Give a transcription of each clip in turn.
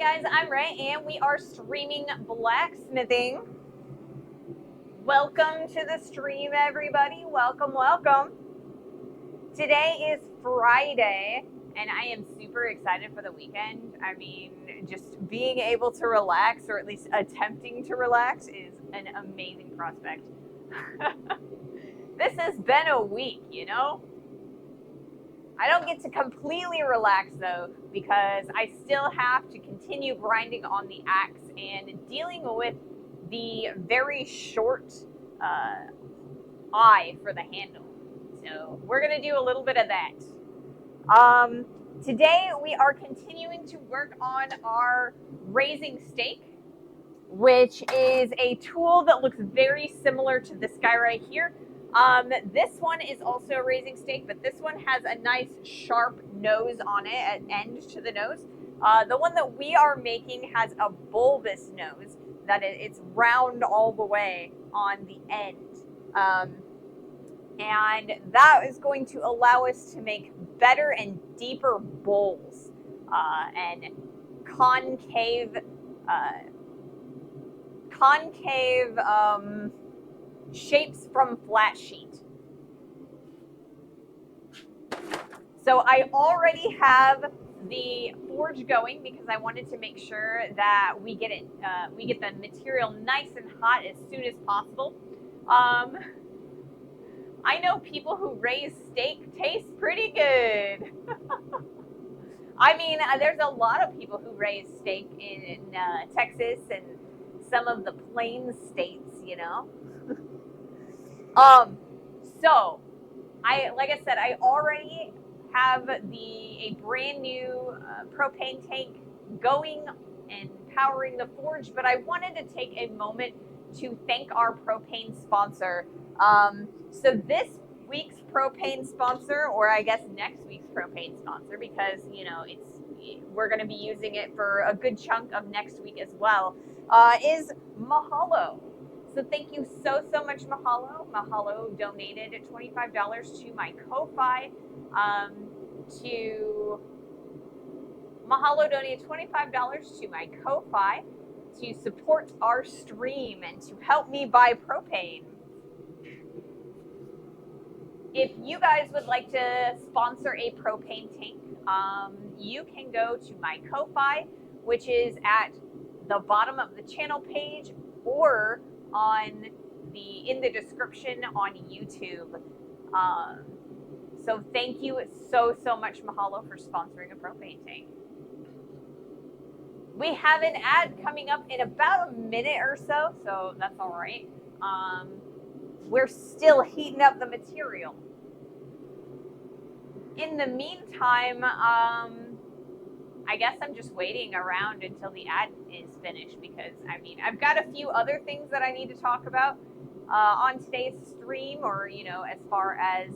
guys, I'm Ray, and we are streaming blacksmithing. Welcome to the stream, everybody. Welcome, welcome. Today is Friday, and I am super excited for the weekend. I mean, just being able to relax, or at least attempting to relax, is an amazing prospect. This has been a week, you know? I don't get to completely relax though, because I still have to continue grinding on the axe and dealing with the very short eye for the handle. So we're gonna do a little bit of that. Today we are continuing to work on our raising stake, which is a tool that looks very similar to this guy right here. This one is also a raising stake, but this one has a nice sharp nose on it, an end to the nose. The one that we are making has a bulbous nose, that it's round all the way on the end. And that is going to allow us to make better and deeper bowls and concave shapes from flat sheet. So I already have the forge going because I wanted to make sure that we get the material nice and hot as soon as possible. I know people who raise steak taste pretty good. I mean, there's a lot of people who raise steak in Texas and some of the plains states, you know. So like I said, I already have a brand new propane tank going and powering the forge, but I wanted to take a moment to thank our propane sponsor. So this week's propane sponsor, or I guess next week's propane sponsor, because you know we're going to be using it for a good chunk of next week as well, is Mahalo. So thank you so much, Mahalo. Mahalo donated $25 to my KoFi. Mahalo donated $25 to my KoFi to support our stream and to help me buy propane. If you guys would like to sponsor a propane tank, you can go to my KoFi, which is at the bottom of the channel page, or in the description on YouTube. So thank you so much, Mahalo, for sponsoring a propane tank. We have an ad coming up in about a minute or so that's all right. We're still heating up the material. In the meantime, I guess I'm just waiting around until the ad is finished, because I mean, I've got a few other things that I need to talk about on today's stream, or you know, as far as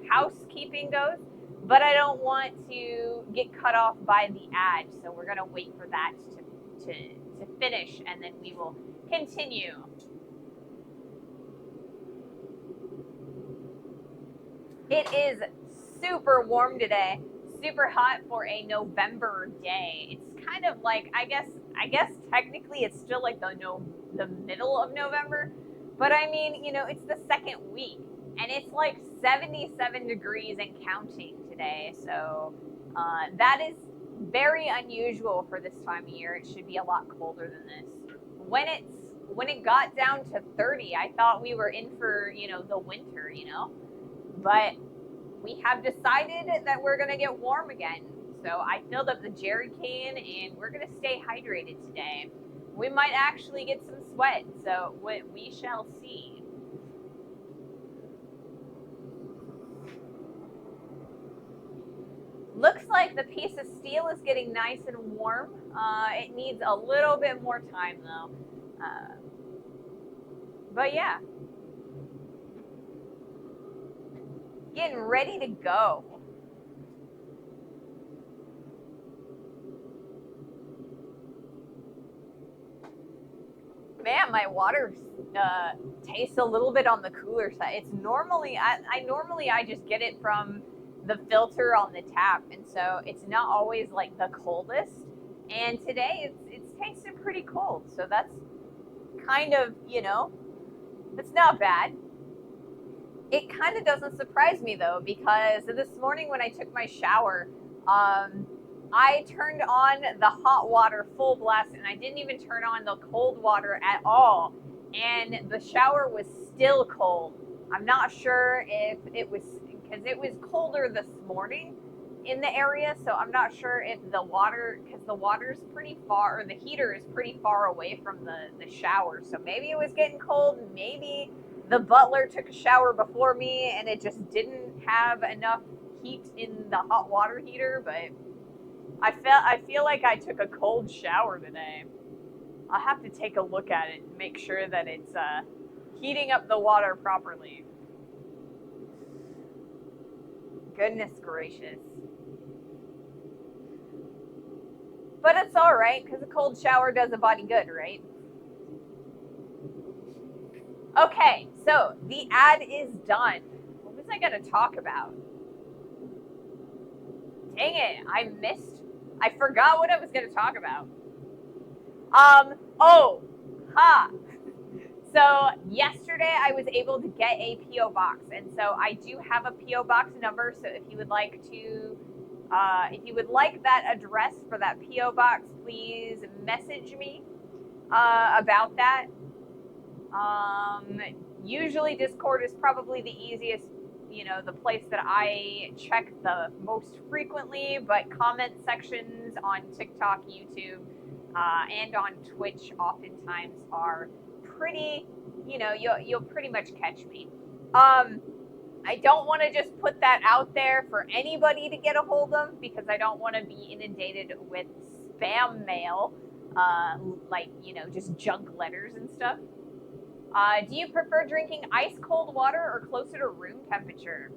housekeeping goes, but I don't want to get cut off by the ad, so we're gonna wait for that to finish, and then we will continue. It is super warm today, super hot for a November day. It's kind of like, I guess technically it's still like the middle of November, but I mean, you know, it's the second week, and it's like 77 degrees and counting today. So that is very unusual for this time of year. It should be a lot colder than this. When it got down to 30, I thought we were in for, you know, the winter, you know, but we have decided that we're going to get warm again. So I filled up the jerry can, and we're going to stay hydrated today. We might actually get some sweat, so we shall see. Looks like the piece of steel is getting nice and warm. It needs a little bit more time though. But yeah. Getting ready to go. Man, my water tastes a little bit on the cooler side. It's normally I just get it from the filter on the tap, and so it's not always like the coldest. And today it's tasting pretty cold, so that's kind of, it's not bad. It kind of doesn't surprise me though, because this morning when I took my shower, I turned on the hot water full blast and I didn't even turn on the cold water at all. And the shower was still cold. I'm not sure if it was because it was colder this morning in the area, so I'm not sure if the water, because the water's pretty far, or the heater is pretty far away from the shower. So maybe it was getting cold, maybe the butler took a shower before me and it just didn't have enough heat in the hot water heater, but I feel like I took a cold shower today. I'll have to take a look at it and make sure that it's heating up the water properly. Goodness gracious. But it's all right, because a cold shower does a body good, right? Okay, so the ad is done. What was I going to talk about? Dang it, I forgot what I was going to talk about. So yesterday I was able to get a P.O. box, and so I do have a P.O. box number, so if you would like that address for that P.O. box, please message me about that. Usually Discord is probably the easiest, the place that I check the most frequently, but comment sections on TikTok, YouTube, and on Twitch oftentimes are pretty, you'll pretty much catch me. I don't want to just put that out there for anybody to get a hold of, because I don't want to be inundated with spam mail, just junk letters and stuff. Do you prefer drinking ice cold water or closer to room temperature?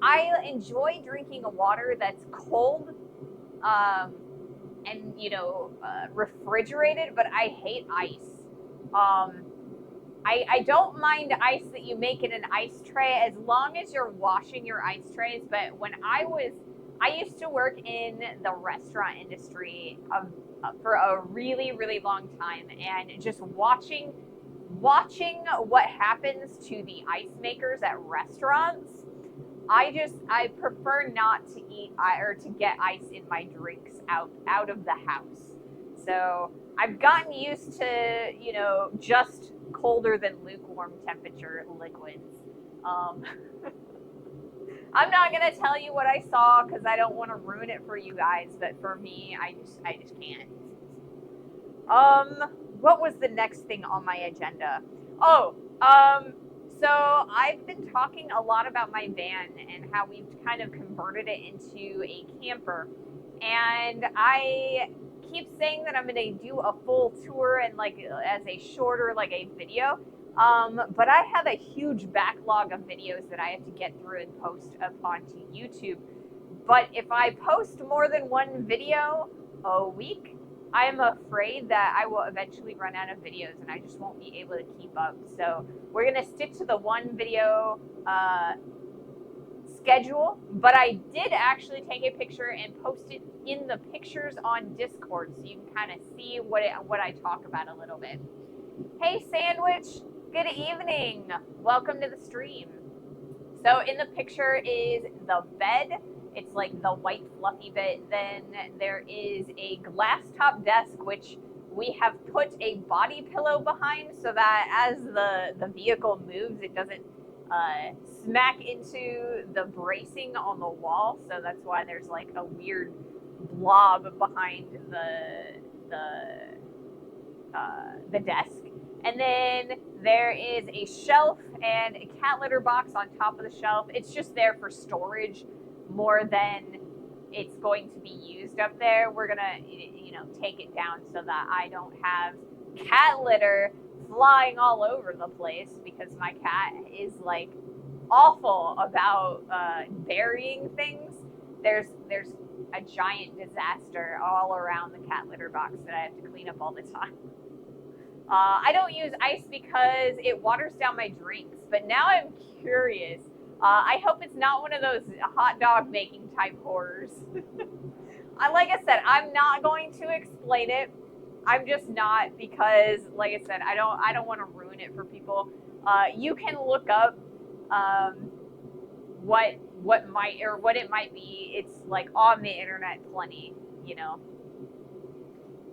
I enjoy drinking a water that's cold, and refrigerated, but I hate ice. I don't mind ice that you make in an ice tray as long as you're washing your ice trays. But when I used to work in the restaurant industry for a really, really long time, and just watching what happens to the ice makers at restaurants, I prefer not to eat or to get ice in my drinks out of the house. So I've gotten used to, just colder than lukewarm temperature liquids. I'm not gonna tell you what I saw because I don't want to ruin it for you guys, but for me, I just can't. What was the next thing on my agenda? So I've been talking a lot about my van and how we've kind of converted it into a camper. And I keep saying that I'm going to do a full tour and as a shorter, a video. But I have a huge backlog of videos that I have to get through and post up onto YouTube. But if I post more than one video a week, I am afraid that I will eventually run out of videos and I just won't be able to keep up. So we're going to stick to the one video schedule. But I did actually take a picture and post it in the pictures on Discord, so you can kind of see what I talk about a little bit. Hey, Sandwich, good evening. Welcome to the stream. So in the picture is the bed. It's like the white fluffy bed. Then there is a glass top desk, which we have put a body pillow behind so that as the vehicle moves, it doesn't smack into the bracing on the wall. So that's why there's like a weird blob behind the desk. And then there is a shelf and a cat litter box on top of the shelf. It's just there for storage more than it's going to be used up there. We're gonna, take it down so that I don't have cat litter flying all over the place, because my cat is like awful about burying things. There's a giant disaster all around the cat litter box that I have to clean up all the time. I don't use ice because it waters down my drinks, but now I'm curious. I hope it's not one of those hot dog making type horrors. Like I said, I'm not going to explain it. I'm just not, because, like I said, I don't want to ruin it for people. You can look up what it might be. It's like on the internet plenty, you know.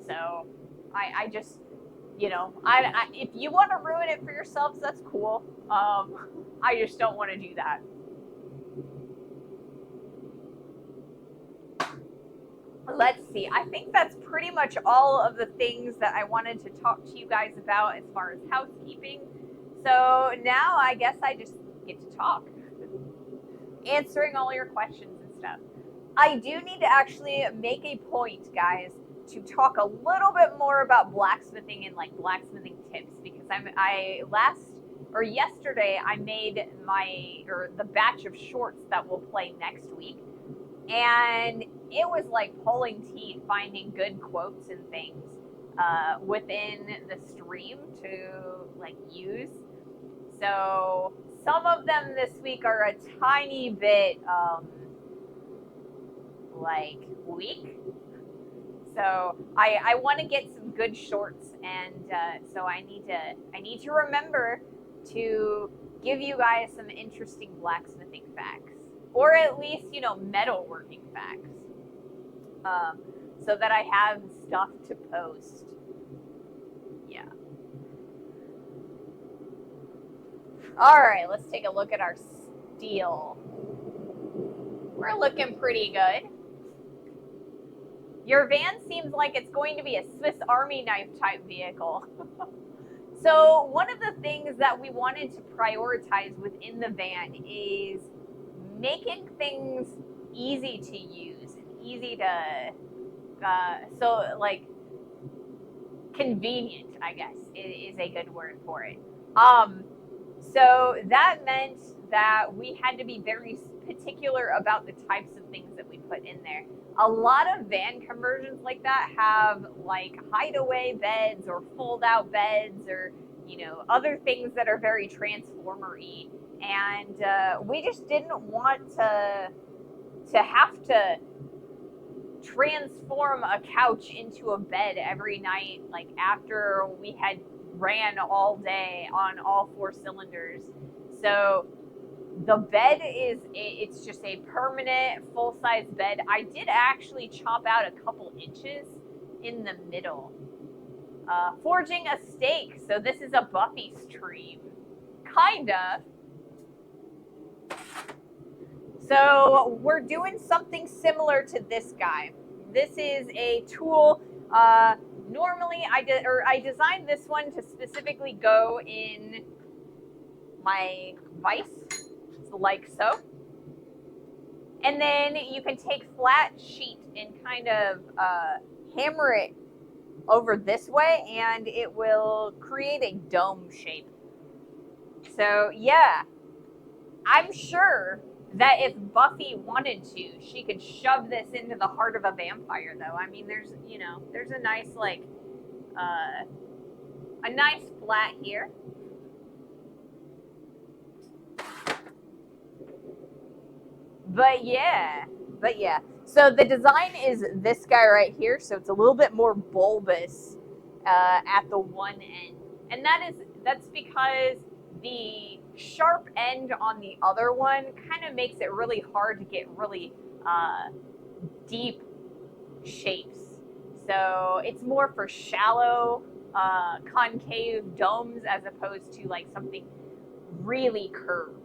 So I just, you know, I if you want to ruin it for yourselves, that's cool. I just don't want to do that. Let's see. I think that's pretty much all of the things that I wanted to talk to you guys about as far as housekeeping. So now I guess I just get to talk, answering all your questions and stuff. I do need to actually make a point, guys, to talk a little bit more about blacksmithing and like blacksmithing tips, because yesterday I made the batch of shorts that we'll play next week, and it was like pulling teeth finding good quotes and things within the stream to like use. So some of them this week are a tiny bit like weak. So I want to get some good shorts, and so I need to remember to give you guys some interesting blacksmithing facts, or at least, you know, metalworking facts, so that I have stuff to post. Yeah. All right, let's take a look at our steel. We're looking pretty good. Your van seems like it's going to be a Swiss Army knife type vehicle. So one of the things that we wanted to prioritize within the van is making things easy to use and easy to, so like convenient, I guess, is a good word for it. So that meant that we had to be very particular about the types of things that we put in there. A lot of van conversions like that have like hideaway beds or fold out beds, or, you know, other things that are very transformer-y. And we just didn't want to have to transform a couch into a bed every night, like after we had ran all day on all 4 cylinders. So the bed it's just a permanent full-size bed. I did actually chop out a couple inches in the middle. Forging a steak. So this is a Buffy stream. Kinda. So we're doing something similar to this guy. This is a tool. Normally I designed this one to specifically go in my vise, like so. And then you can take flat sheet and kind of hammer it over this way, and it will create a dome shape. So yeah, I'm sure that if Buffy wanted to, she could shove this into the heart of a vampire, though. I mean, there's a nice, like, a nice flat here. But yeah. So the design is this guy right here. So it's a little bit more bulbous at the one end. And that's because the sharp end on the other one kind of makes it really hard to get really deep shapes. So it's more for shallow concave domes as opposed to like something really curved.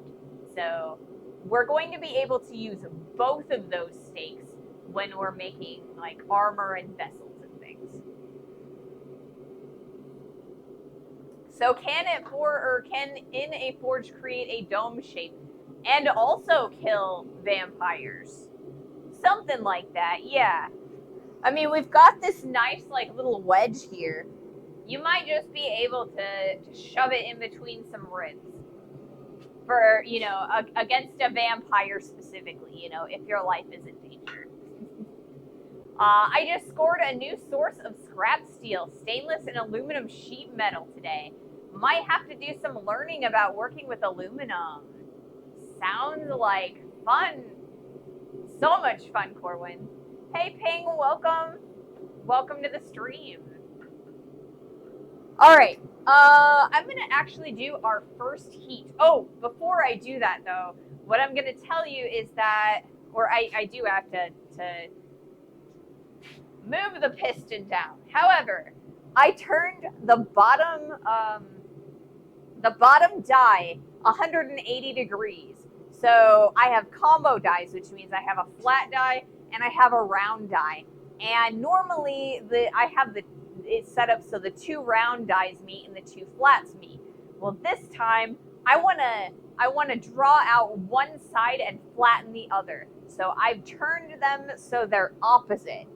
So we're going to be able to use both of those stakes when we're making like armor and vessels and things. So can in a forge create a dome shape and also kill vampires? Something like that, yeah. I mean, we've got this nice like little wedge here. You might just be able to shove it in between some ribs. For, you know, against a vampire specifically, you know, if your life is in danger. I just scored a new source of scrap steel, stainless and aluminum sheet metal today. Might have to do some learning about working with aluminum. Sounds like fun. So much fun, Corwin. Hey, Ping, welcome. Welcome to the stream. All right. I'm going to actually do our first heat. Oh, before I do that, though, what I'm going to tell you is that, or I do have to move the piston down. However, I turned the bottom die 180 degrees. So I have combo dies, which means I have a flat die and I have a round die. And normally I have it's set up so the 2 round dies meet and the 2 flats meet. Well, this time I want to draw out one side and flatten the other. So I've turned them so they're opposite.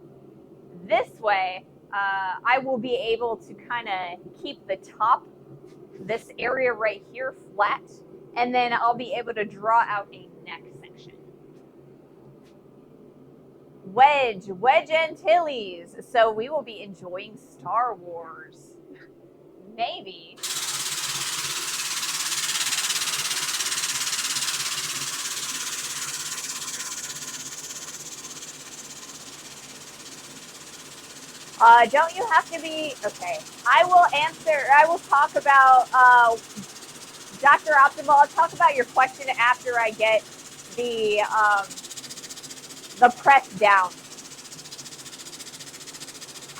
This way, I will be able to kind of keep the top, this area right here, flat, and then I'll be able to draw out a neck section. Wedge Antilles. So we will be enjoying Star Wars. Maybe. Don't you have to be, okay. I will talk about, Dr. Optimal, I'll talk about your question after I get the press down.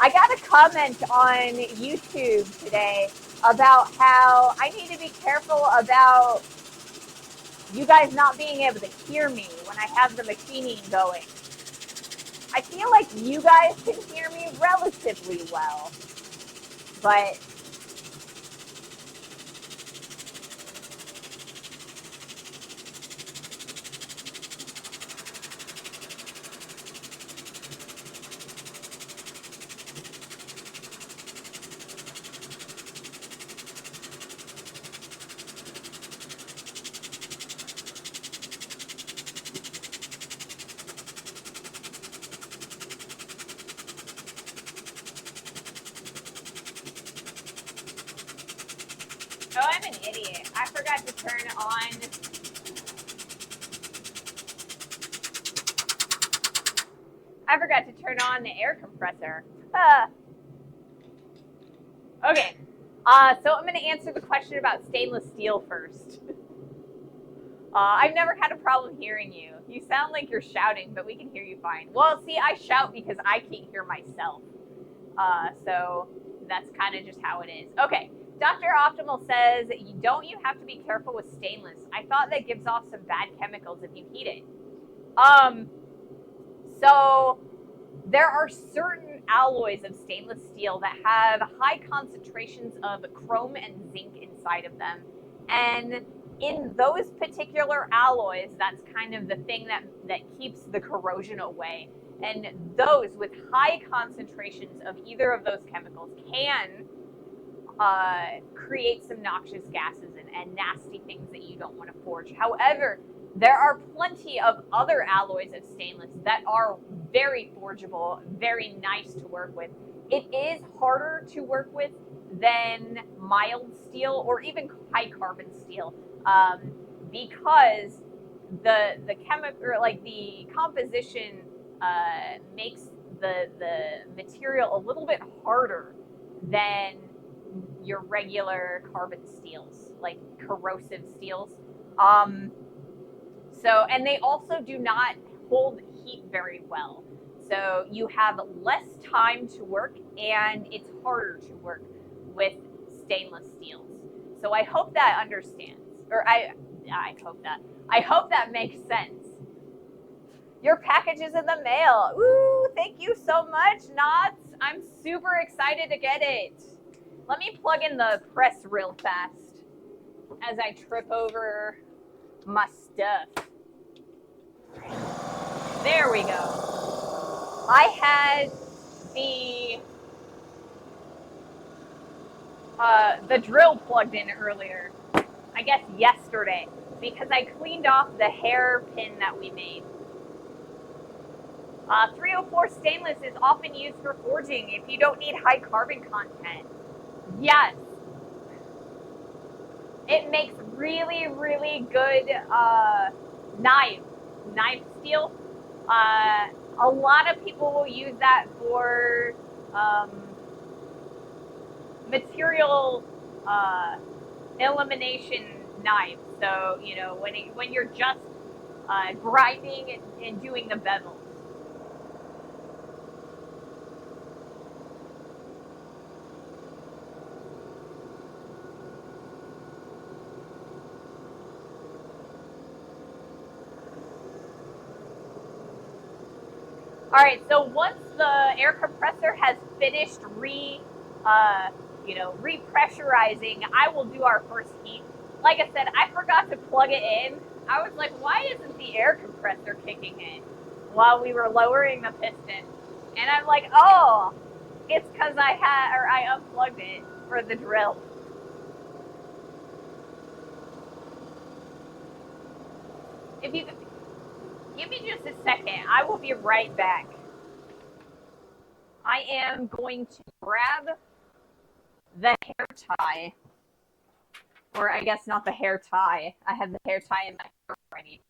I got a comment on YouTube today about how I need to be careful about you guys not being able to hear me when I have the machining going. I feel like you guys can hear me relatively well, but oh, I'm an idiot. I forgot to turn on. I forgot to turn on the air compressor. Okay. So I'm going to answer the question about stainless steel first. I've never had a problem hearing you. You sound like you're shouting, but we can hear you fine. Well, see, I shout because I can't hear myself. So that's kind of just how it is. Okay. Dr. Optimal says, don't you have to be careful with stainless? I thought that gives off some bad chemicals if you heat it. So there are certain alloys of stainless steel that have high concentrations of chrome and zinc inside of them. And in those particular alloys, that's kind of the thing that keeps the corrosion away. And those with high concentrations of either of those chemicals can create some noxious gases and nasty things that you don't want to forge. However, there are plenty of other alloys of stainless that are very forgeable, very nice to work with. It is harder to work with than mild steel or even high carbon steel, because the chemical, or like the composition, makes the material a little bit harder than your regular carbon steels, like corrosive steels. So, and they also do not hold heat very well. So you have less time to work and it's harder to work with stainless steels. So I hope that understands, or I hope that makes sense. Your package is in the mail. Ooh, thank you so much, Knots. I'm super excited to get it. Let me plug in the press real fast as I trip over my stuff. There we go. I had the drill plugged in earlier, I guess yesterday, because I cleaned off the hairpin that we made. 304 stainless is often used for forging if you don't need high carbon content. Yes. It makes really, really good knife steel. A lot of people will use that for material elimination knives. So when you're just grinding and doing the bezels. All right, so once the air compressor has finished repressurizing, I will do our first heat. Like I said, I forgot to plug it in. I was like, why isn't the air compressor kicking in while we were lowering the piston? And I'm like, oh, it's because I unplugged it for the drill. If you give me just a second, I will be right back. I am going to grab the hair tie, or I guess not the hair tie. I have the hair tie in my hair already.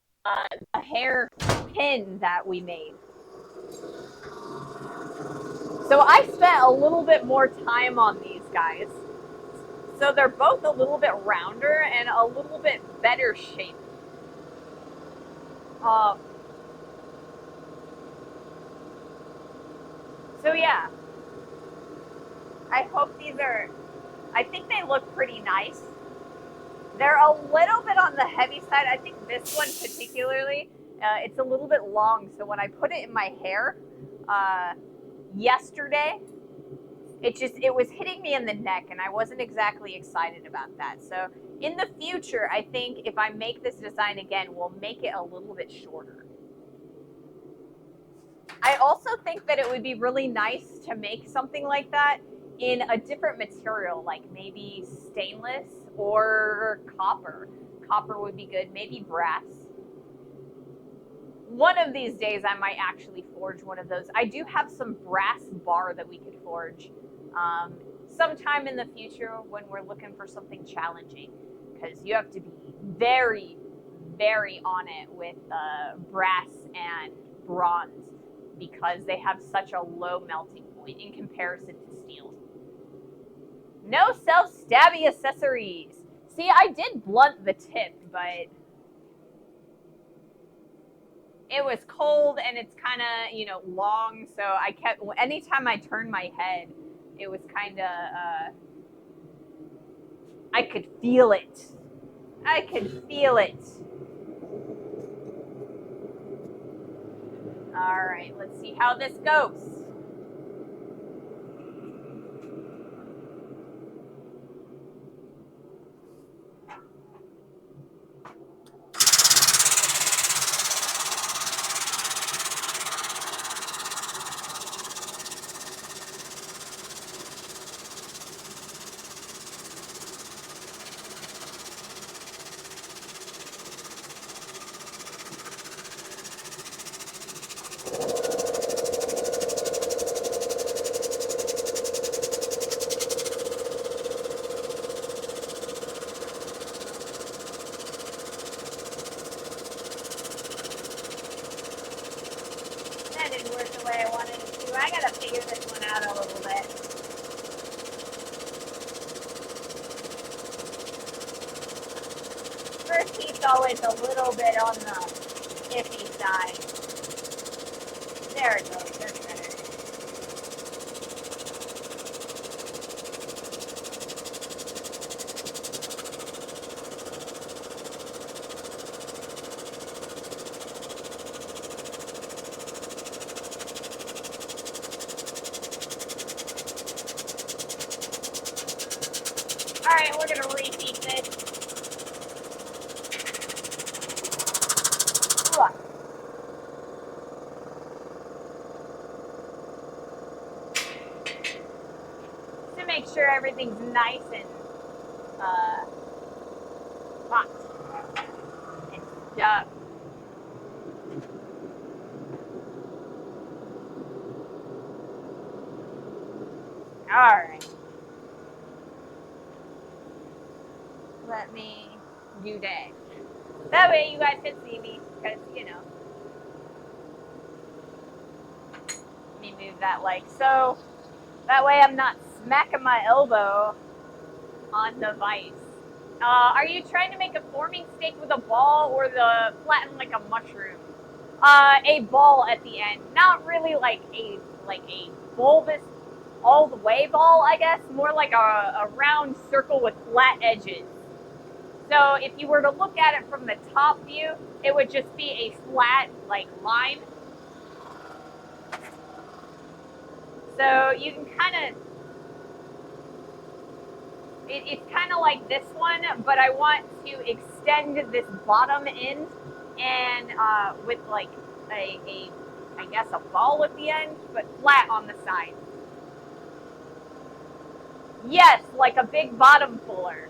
The hair pin that we made. So I spent a little bit more time on these guys. So they're both a little bit rounder and a little bit better shaped. So yeah, I hope I think they look pretty nice. They're a little bit on the heavy side. I think this one particularly, it's a little bit long. So when I put it in my hair yesterday, it was hitting me in the neck, and I wasn't exactly excited about that. So in the future, I think if I make this design again, we'll make it a little bit shorter. I also think that it would be really nice to make something like that in a different material, like maybe stainless or copper. Copper would be good, maybe brass. One of these days, I might actually forge one of those. I do have some brass bar that we could forge sometime in the future when we're looking for something challenging, because you have to be very, very on it with brass and bronze, because they have such a low melting point in comparison to steel. No self-stabby accessories. See, I did blunt the tip, but it was cold and it's kind of, long. So anytime I turned my head, it was kind of, I could feel it. I could feel it. All right, let's see how this goes. That didn't work the way I wanted it to. I gotta figure this one out a little bit. First heat's always a little bit on the iffy side. There it goes. That's better. All right, we're gonna reheat this. To make sure everything's nice and hot and stuff. All right. let me do dash. That way you guys can see me, because, let me move that like so. That way I'm not smacking my elbow on the vise. Are you trying to make a forming steak with a ball or the flatten like a mushroom? A ball at the end. Not really like a bulbous all the way ball, I guess. More like a round circle with flat edges. So if you were to look at it from the top view, it would just be a flat like line. So you can kind of, it's kind of like this one, but I want to extend this bottom end and with like I guess a ball at the end, but flat on the side. Yes, like a big bottom fuller.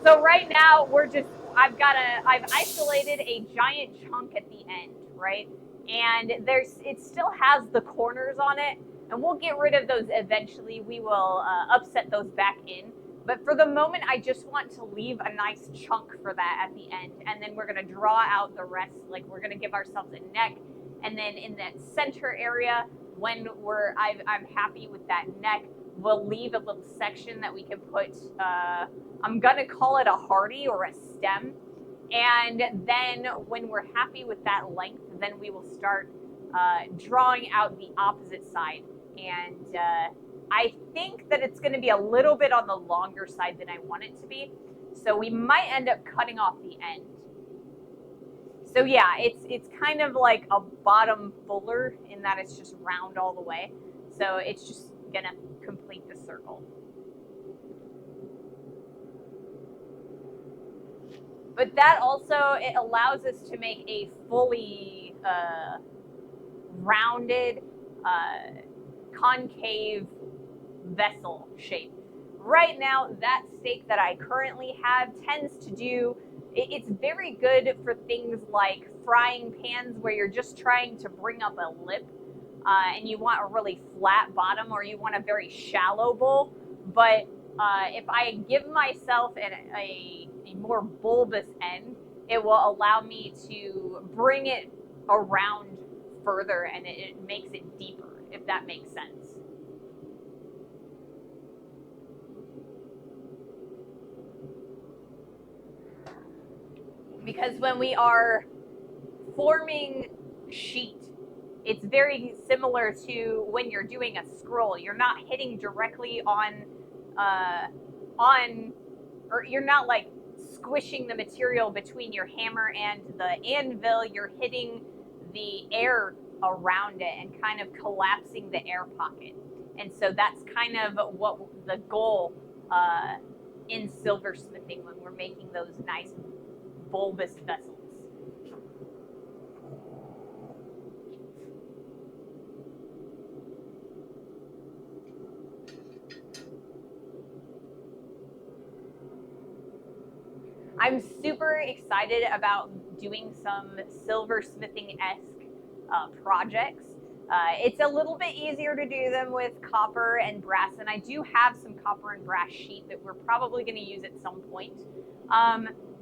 So right now I've isolated a giant chunk at the end, right? And it still has the corners on it, and we'll get rid of those eventually. We will upset those back in. But for the moment, I just want to leave a nice chunk for that at the end. And then we're gonna draw out the rest, like we're gonna give ourselves a neck. And then in that center area, when I'm happy with that neck, we'll leave a little section that we can put, I'm gonna call it a hardy or a stem. And then when we're happy with that length, then we will start drawing out the opposite side. And I think that it's gonna be a little bit on the longer side than I want it to be. So we might end up cutting off the end. So yeah, it's kind of like a bottom fuller in that it's just round all the way. So it's just gonna complete the circle. But that also, it allows us to make a fully rounded, concave vessel shape. Right now, that steak that I currently have tends to do, it's very good for things like frying pans where you're just trying to bring up a lip and you want a really flat bottom, or you want a very shallow bowl. But if I give myself a more bulbous end, it will allow me to bring it around further, and it makes it deeper, if that makes sense. Because when we are forming sheet, it's very similar to when you're doing a scroll. You're not hitting directly on, or you're not like squishing the material between your hammer and the anvil. You're hitting the air around it and kind of collapsing the air pocket. And so that's kind of what the goal in silversmithing when we're making those nice bulbous vessels. I'm super excited about doing some silversmithing-esque projects. It's a little bit easier to do them with copper and brass, and I do have some copper and brass sheet that we're probably going to use at some point.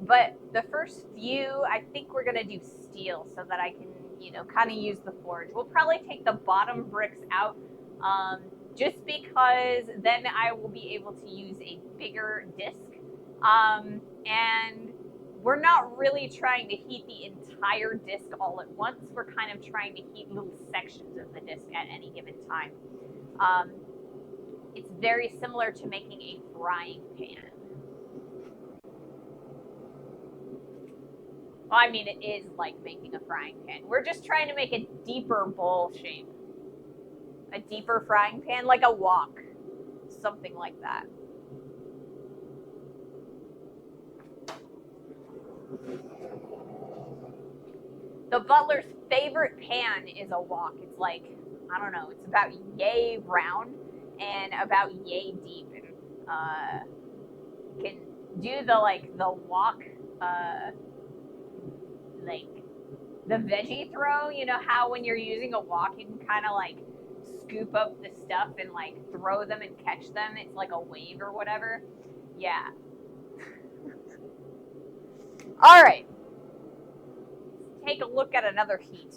But the first few, I think we're going to do steel so that I can, kind of use the forge. We'll probably take the bottom bricks out just because then I will be able to use a bigger disc. And we're not really trying to heat the entire disc all at once. We're kind of trying to heat little sections of the disc at any given time. It's very similar to making a frying pan. Well, I mean, it is like making a frying pan. We're just trying to make a deeper bowl shape. A deeper frying pan, like a wok. Something like that. The butler's favorite pan is a wok. It's like, I don't know, it's about yay round and about yay deep. And can do the wok, like the veggie throw. You know how when you're using a wok, you can kind of like scoop up the stuff and like throw them and catch them. It's like a wave or whatever. Yeah. All right. Let's take a look at another heat.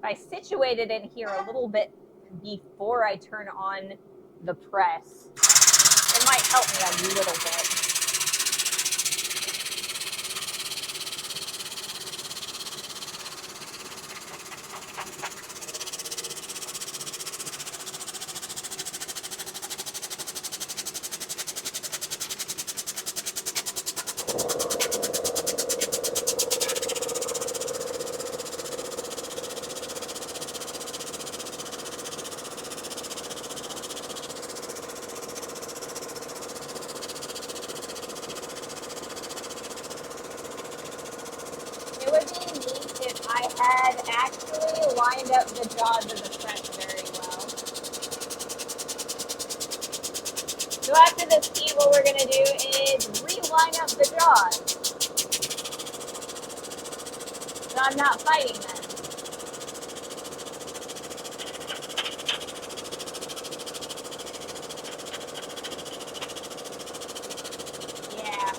I situated in here a little bit before I turn on the press. It might help me a little bit. It would be neat if I had actually lined up the jaws of the press very well. So after this heat, what we're going to do is reline up the jaws. So I'm not fighting them. Yeah,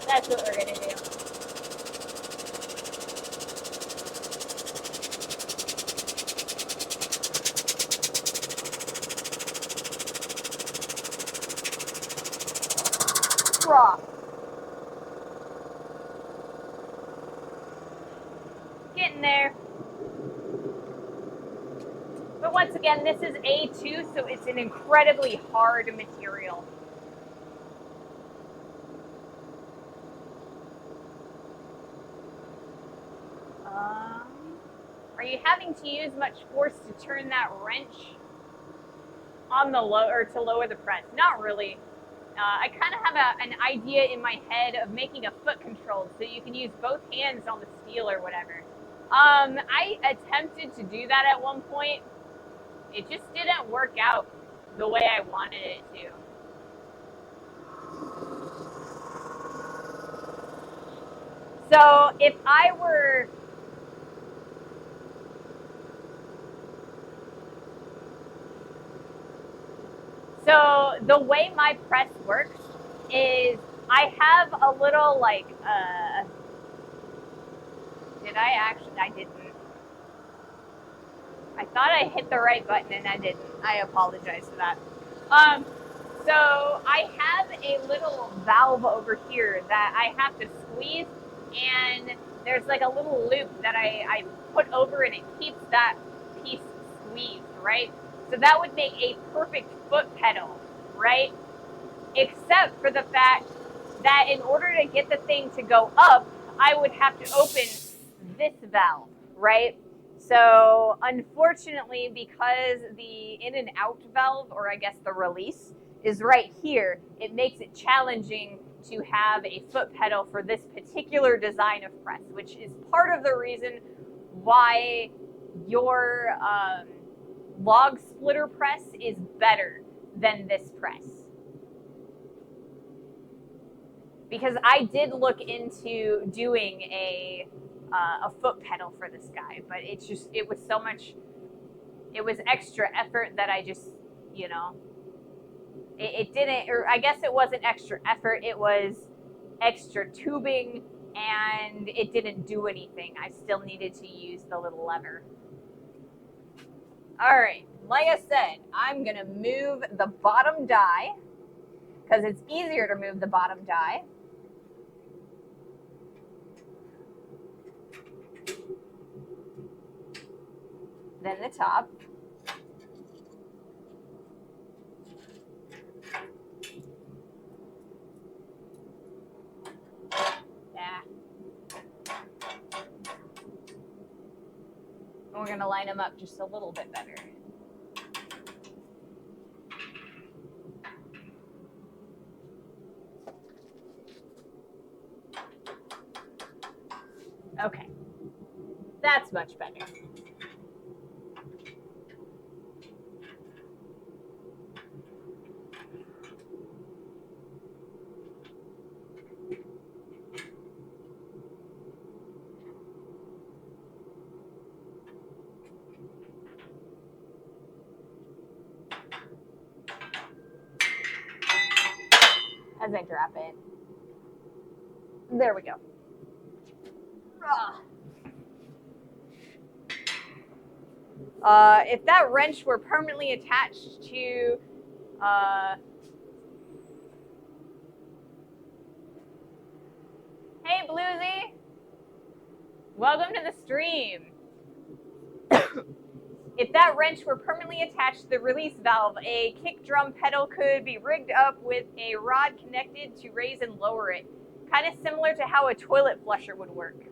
that's what we're going to do. Raw. Getting there. But once again, this is A2, so it's an incredibly hard material. Are you having to use much force to turn that wrench on the to lower the press? Not really. I kind of have an idea in my head of making a foot control so you can use both hands on the steel or whatever. I attempted to do that at one point. It just didn't work out the way I wanted it to. So if I were So the way my press works is I have a little like, did I actually, I didn't. I thought I hit the right button and I didn't. I apologize for that. So I have a little valve over here that I have to squeeze, and there's like a little loop that I put over and it keeps that piece squeezed, right? So that would make a perfect foot pedal, right? Except for the fact that in order to get the thing to go up, I would have to open this valve, right? So unfortunately, because the in and out valve, or I guess the release, is right here, it makes it challenging to have a foot pedal for this particular design of press, which is part of the reason why your log splitter press is better than this press. Because I did look into doing a foot pedal for this guy, but it was extra effort that I just, it didn't, or I guess it wasn't extra effort, it was extra tubing, and it didn't do anything. I still needed to use the little lever. All right, like I said, I'm gonna move the bottom die, because it's easier to move the bottom die. Then the top. Yeah. And we're gonna line them up just a little bit better. Okay. That's much better. As I drop it. There we go. If that wrench were permanently attached to hey Bluesy, welcome to the stream. If that wrench were permanently attached to the release valve, a kick drum pedal could be rigged up with a rod connected to raise and lower it. Kind of similar to how a toilet flusher would work.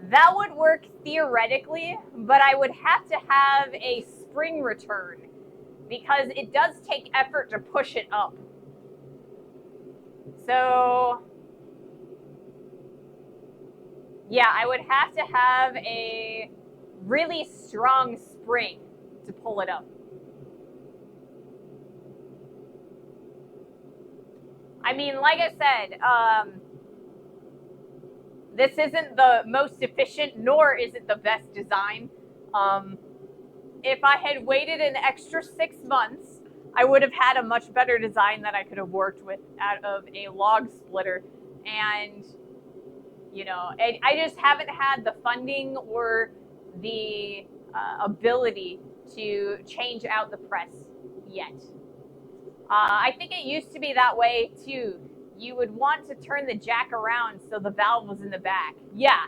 That would work theoretically, but I would have to have a spring return because it does take effort to push it up. So, yeah, I would have to have a really strong spring to pull it up. I mean, like I said, this isn't the most efficient, nor is it the best design. If I had waited an extra 6 months, I would have had a much better design that I could have worked with out of a log splitter. And, you know, I just haven't had the funding or the ability to change out the press yet. I think it used to be that way too. You would want to turn the jack around so the valve was in the back. Yeah,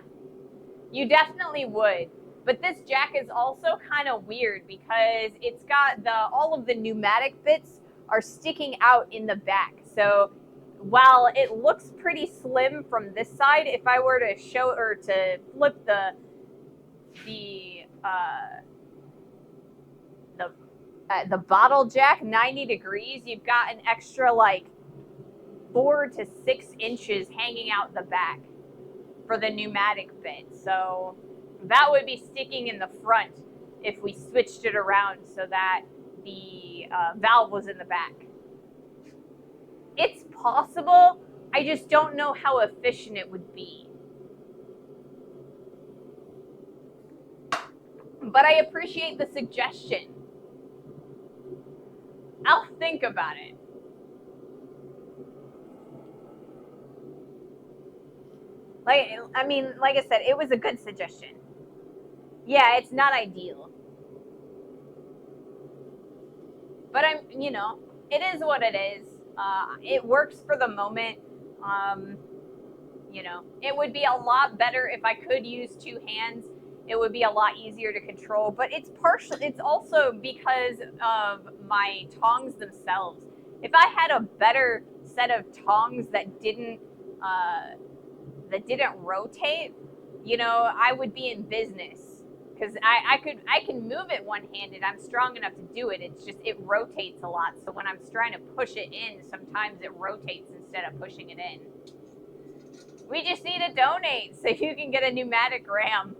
you definitely would. But this jack is also kind of weird because it's got all of the pneumatic bits are sticking out in the back. So while it looks pretty slim from this side, if I were to show or to flip the bottle jack 90 degrees, you've got an extra like 4 to 6 inches hanging out the back for the pneumatic bit. So that would be sticking in the front if we switched it around so that the valve was in the back. It's possible. I just don't know how efficient it would be. But I appreciate the suggestion. I'll think about it. Like I said, it was a good suggestion. Yeah, it's not ideal. But it is what it is. It works for the moment. It would be a lot better if I could use 2 hands. It would be a lot easier to control, but it's also because of my tongs themselves. If I had a better set of tongs that didn't rotate, I would be in business because I can move it one-handed. I'm strong enough to do it. It's just it rotates a lot. So when I'm trying to push it in, sometimes it rotates instead of pushing it in. We just need to donate so you can get a pneumatic ram.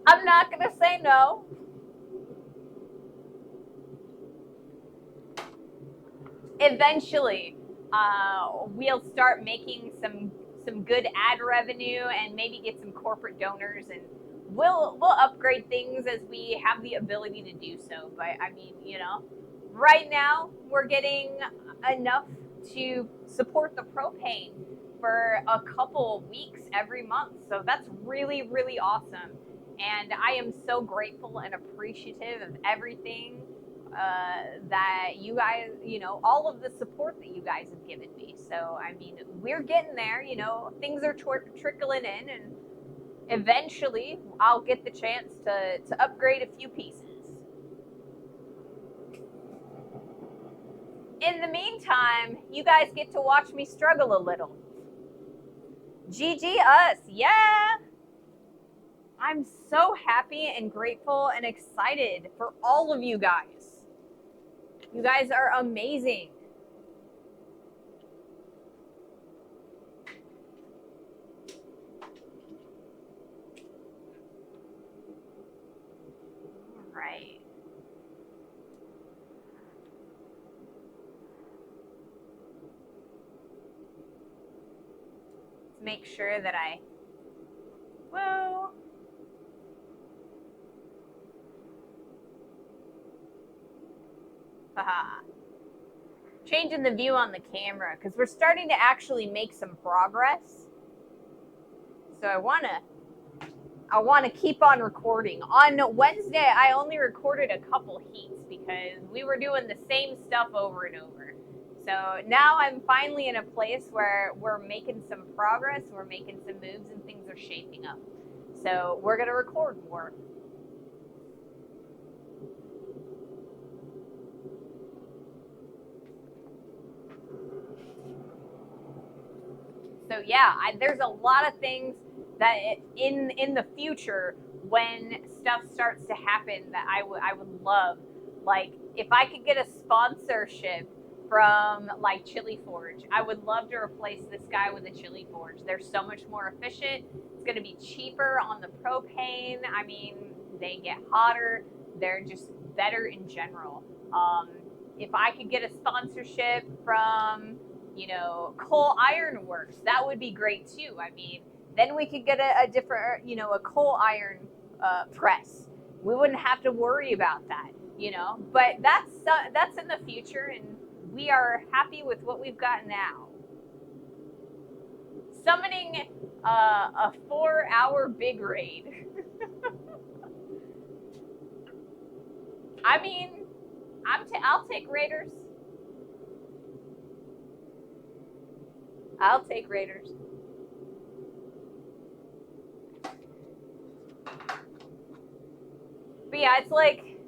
I'm not going to say no. Eventually, we'll start making some good ad revenue and maybe get some corporate donors, and we'll upgrade things as we have the ability to do so. But I mean, right now we're getting enough to support the propane for a couple weeks every month. So that's really, really awesome. And I am so grateful and appreciative of everything that you guys, all of the support that you guys have given me. So, I mean, we're getting there, things are trickling in, and eventually I'll get the chance to upgrade a few pieces. In the meantime, you guys get to watch me struggle a little. GG us, yeah. I'm so happy and grateful and excited for all of you guys. You guys are amazing. All right. Let's make sure that whoa. Haha. Changing the view on the camera because we're starting to actually make some progress. So I want to keep on recording. On Wednesday, I only recorded a couple heats because we were doing the same stuff over and over. So now I'm finally in a place where we're making some progress, we're making some moves, and things are shaping up. So we're going to record more. So yeah, there's a lot of things that in the future when stuff starts to happen that I would love. Like if I could get a sponsorship from like Chili Forge, I would love to replace this guy with a Chili Forge. They're so much more efficient. It's going to be cheaper on the propane. I mean, they get hotter. They're just better in general. If I could get a sponsorship from, you know, Coal Iron Works, that would be great too. I mean, then we could get a different, you know, a coal iron press. We wouldn't have to worry about that, you know. But that's in the future, and we are happy with what we've got now. Summoning a 4-hour big raid. I mean, I'll take raiders. I'll take raiders. But yeah, it's like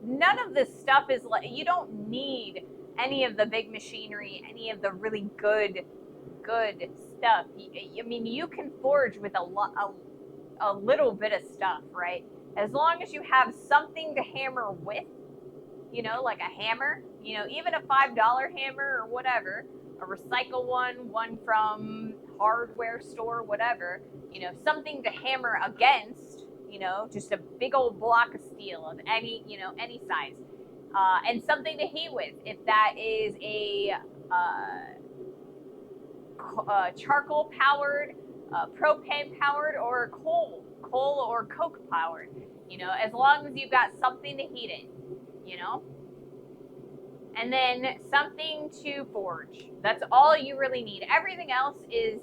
none of this stuff is like, you don't need any of the big machinery, any of the really good stuff. I mean, you can forge with a little bit of stuff, right? As long as you have something to hammer with, you know, like a hammer, you know, even a $5 hammer or whatever, a recycle one from hardware store, whatever, you know, something to hammer against, you know, just a big old block of steel of any, you know, any size, and something to heat with. If that is a charcoal powered, propane powered, or coal or coke powered, you know, as long as you've got something to heat it, you know. And then something to forge. That's all you really need. Everything else is,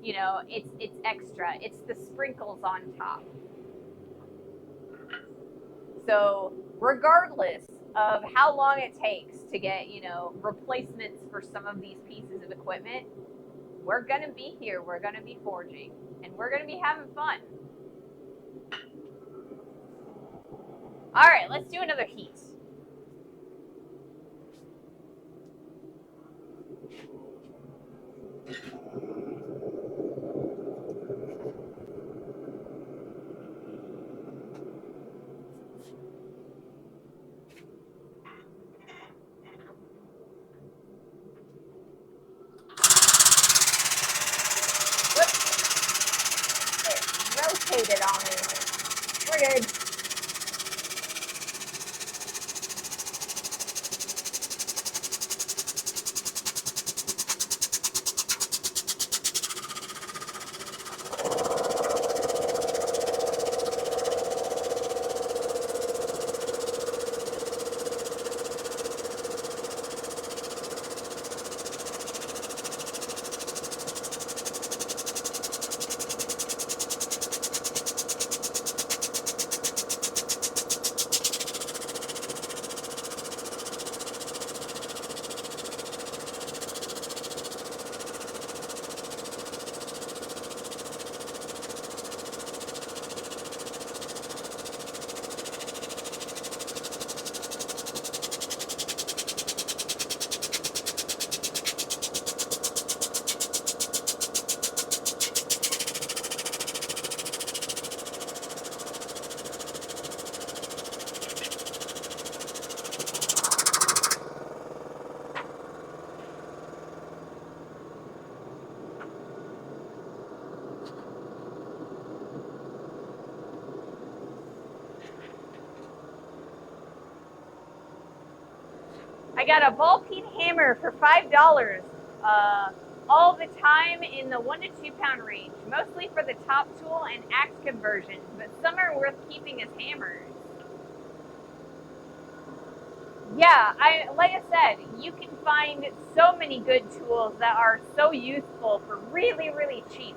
you know, it's extra. It's the sprinkles on top. So regardless of how long it takes to get, you know, replacements for some of these pieces of equipment, we're going to be here. We're going to be forging. And we're going to be having fun. All right, let's do another heat. Rotated on me. We're good. I got a ball peen hammer for $5. All the time in the 1 to 2 pound range, mostly for the top tool and axe conversions, but some are worth keeping as hammers. Yeah, like I said, you can find so many good tools that are so useful for really, really cheap.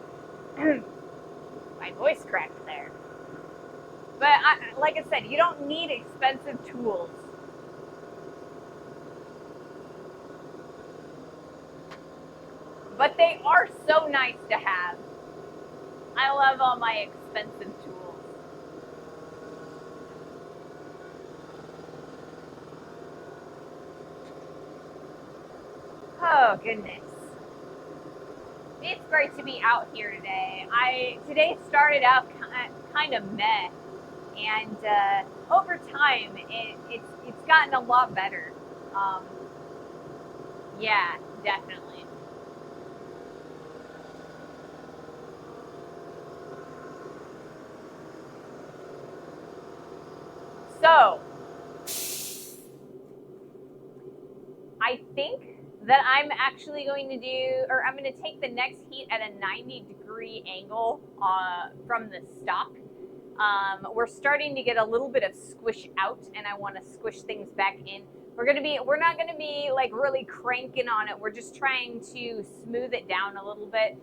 My voice cracked there. But like I said, you don't need expensive tools. But they are so nice to have. I love all my expensive tools. Oh, goodness. It's great to be out here today. Today started out kind of meh, and over time it's gotten a lot better. Yeah, definitely. So, I think that I'm actually going to do, or I'm going to take the next heat at a 90-degree angle from the stock. We're starting to get a little bit of squish out, and I want to squish things back in. We're not going to be like really cranking on it. We're just trying to smooth it down a little bit,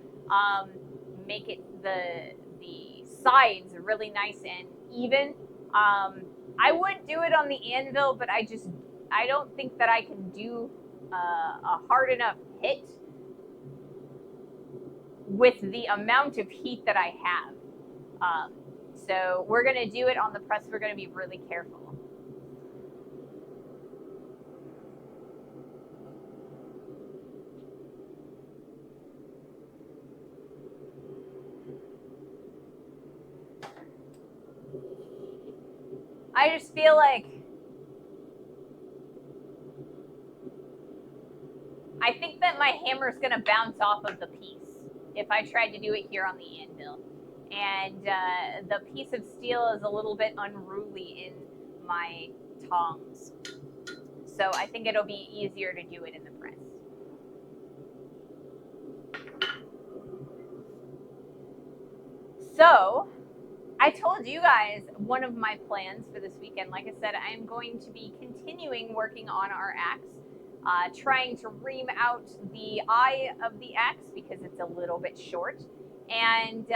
make it the sides really nice and even. I would do it on the anvil, but I don't think that I can do a hard enough hit with the amount of heat that I have. So we're going to do it on the press. We're going to be really careful. I just feel like I think that my hammer is going to bounce off of the piece if I tried to do it here on the anvil. And the piece of steel is a little bit unruly in my tongs. So I think it'll be easier to do it in the press. So I told you guys one of my plans for this weekend. Like I said, I'm going to be continuing working on our axe. Trying to ream out the eye of the axe because it's a little bit short, and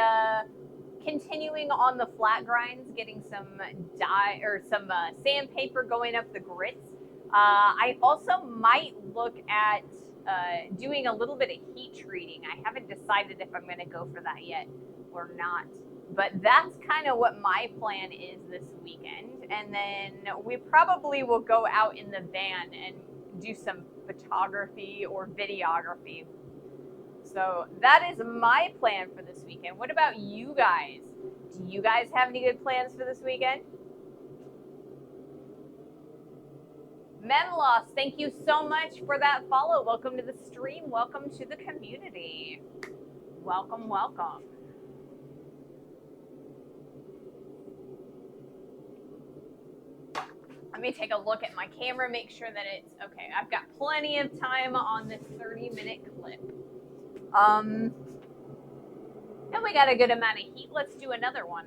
continuing on the flat grinds, getting some dye or some sandpaper going up the grits. I also might look at doing a little bit of heat treating. I haven't decided if I'm going to go for that yet or not. But that's kind of what my plan is this weekend. And then we probably will go out in the van and do some photography or videography. So that is my plan for this weekend. What about you guys? Do you guys have any good plans for this weekend? Menlos, thank you so much for that follow. Welcome to the stream. Welcome to the community. Welcome, welcome. Let me take a look at my camera, make sure that it's okay. I've got plenty of time on this 30-minute clip. And we got a good amount of heat. Let's do another one.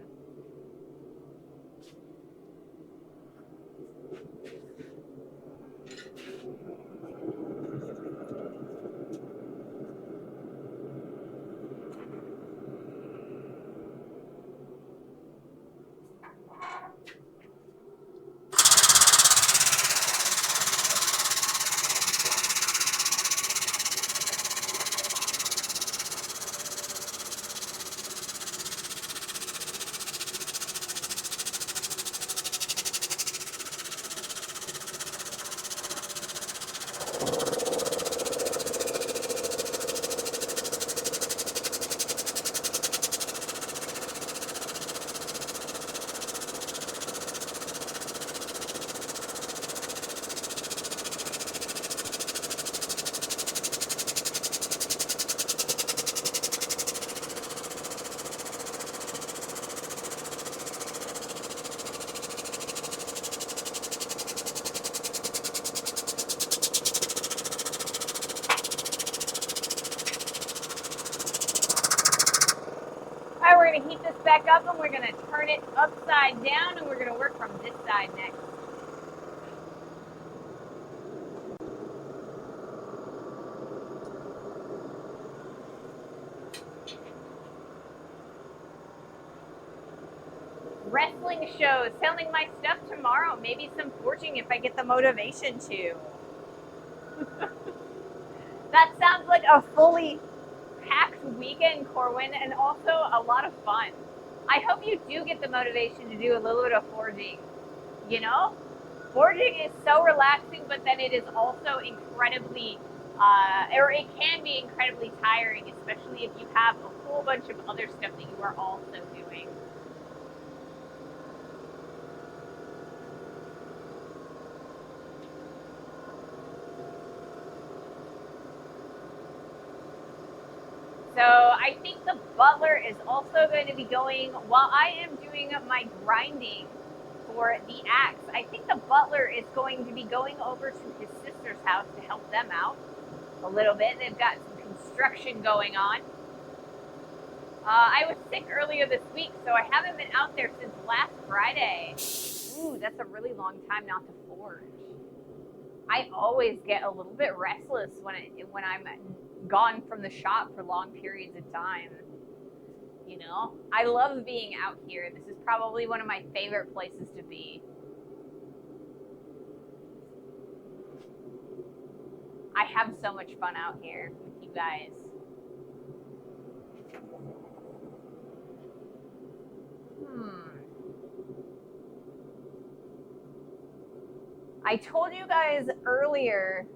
back up and we're gonna turn it upside down and we're gonna work from this side next. Wrestling shows, selling my stuff tomorrow, maybe some forging if I get the motivation to. That sounds like a fully packed weekend, Corwin, and also a lot of fun. I hope you do get the motivation to do a little bit of forging. You know, forging is so relaxing, but then it is also incredibly, or it can be incredibly tiring, especially if you have a whole bunch of other stuff that you are also doing. So I think the butler is also going to be going, while I am doing my grinding for the axe, I think the butler is going to be going over to his sister's house to help them out a little bit. They've got some construction going on. I was sick earlier this week, so I haven't been out there since last Friday. Ooh, that's a really long time not to forge. I always get a little bit restless when I'm gone from the shop for long periods of time. You know, I love being out here. This is probably one of my favorite places to be. I have so much fun out here with you guys. I told you guys earlier,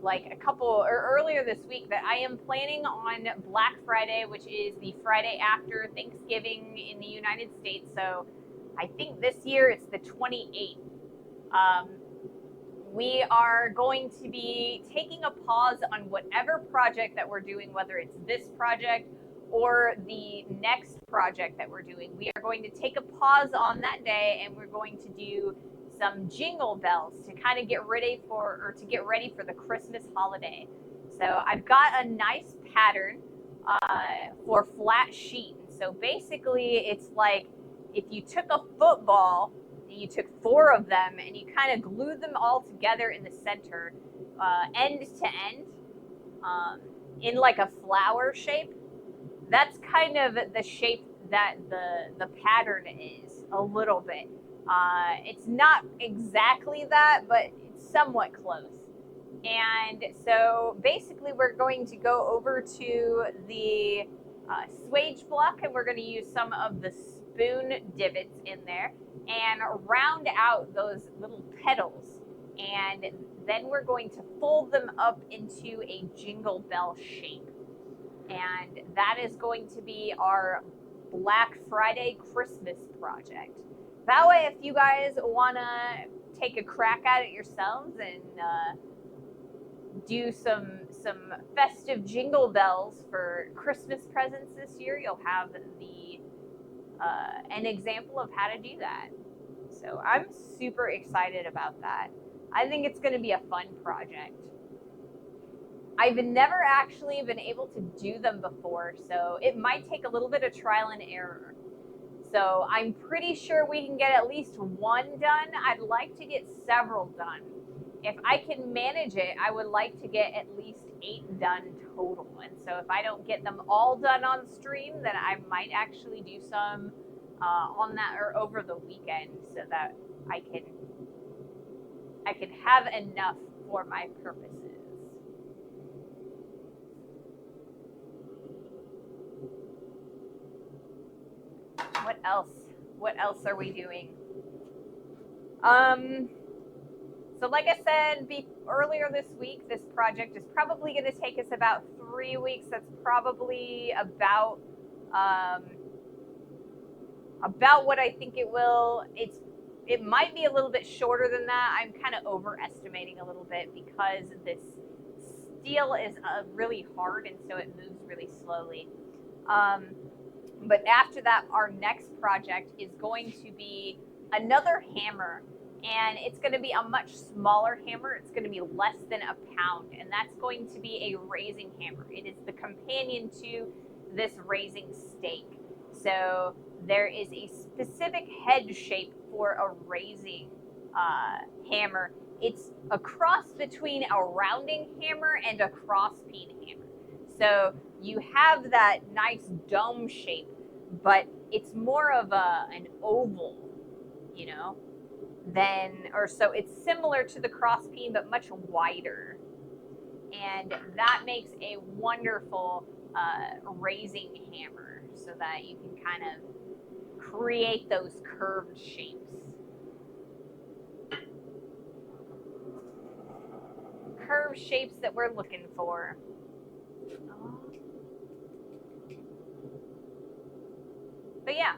earlier this week, that I am planning on Black Friday, which is the Friday after Thanksgiving in the United States. So I think this year it's the 28th. We are going to be taking a pause on whatever project that we're doing, whether it's this project or the next project that we're doing. We are going to take a pause on that day, and we're going to do some jingle bells to kind of get ready for the Christmas holiday. So I've got a nice pattern for flat sheet. So basically, it's like if you took a football, you took 4 of them, and you kind of glued them all together in the center, end to end, in like a flower shape. That's kind of the shape that the pattern is a little bit. It's not exactly that, but it's somewhat close. And so basically we're going to go over to the swage block, and we're going to use some of the spoon divots in there and round out those little petals. And then we're going to fold them up into a jingle bell shape. And that is going to be our Black Friday Christmas project. That way, if you guys want to take a crack at it yourselves and do some festive jingle bells for Christmas presents this year, you'll have an example of how to do that. So I'm super excited about that. I think it's going to be a fun project. I've never actually been able to do them before, so it might take a little bit of trial and error. So I'm pretty sure we can get at least 1 done. I'd like to get several done. If I can manage it, I would like to get at least 8 done total. And so if I don't get them all done on stream, then I might actually do some on that or over the weekend, so that I can have enough for my purposes. What else are we doing? So like I said earlier this week, this project is probably going to take us about 3 weeks. That's probably about what I think it will. It might be a little bit shorter than that. I'm kind of overestimating a little bit because this steel is really hard, and so it moves really slowly. But after that, our next project is going to be another hammer, and it's going to be a much smaller hammer. It's going to be less than a pound, and that's going to be a raising hammer. It is the companion to this raising stake. So there is a specific head shape for a raising hammer. It's a cross between a rounding hammer and a cross-peen hammer. So you have that nice dome shape, but it's more of an oval, you know, so it's similar to the cross-peen, but much wider. And that makes a wonderful raising hammer so that you can kind of create those curved shapes. Curved shapes that we're looking for. But yeah,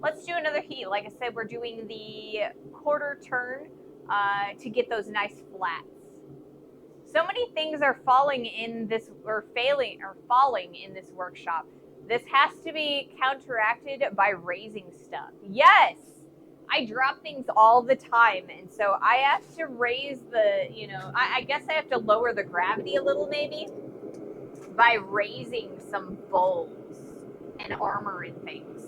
let's do another heat. Like I said, we're doing the quarter turn to get those nice flats. So many things are falling in this, or falling in this workshop. This has to be counteracted by raising stuff. Yes, I drop things all the time, and so I have to raise the, I guess I have to lower the gravity a little maybe by raising some bowls and armor and things.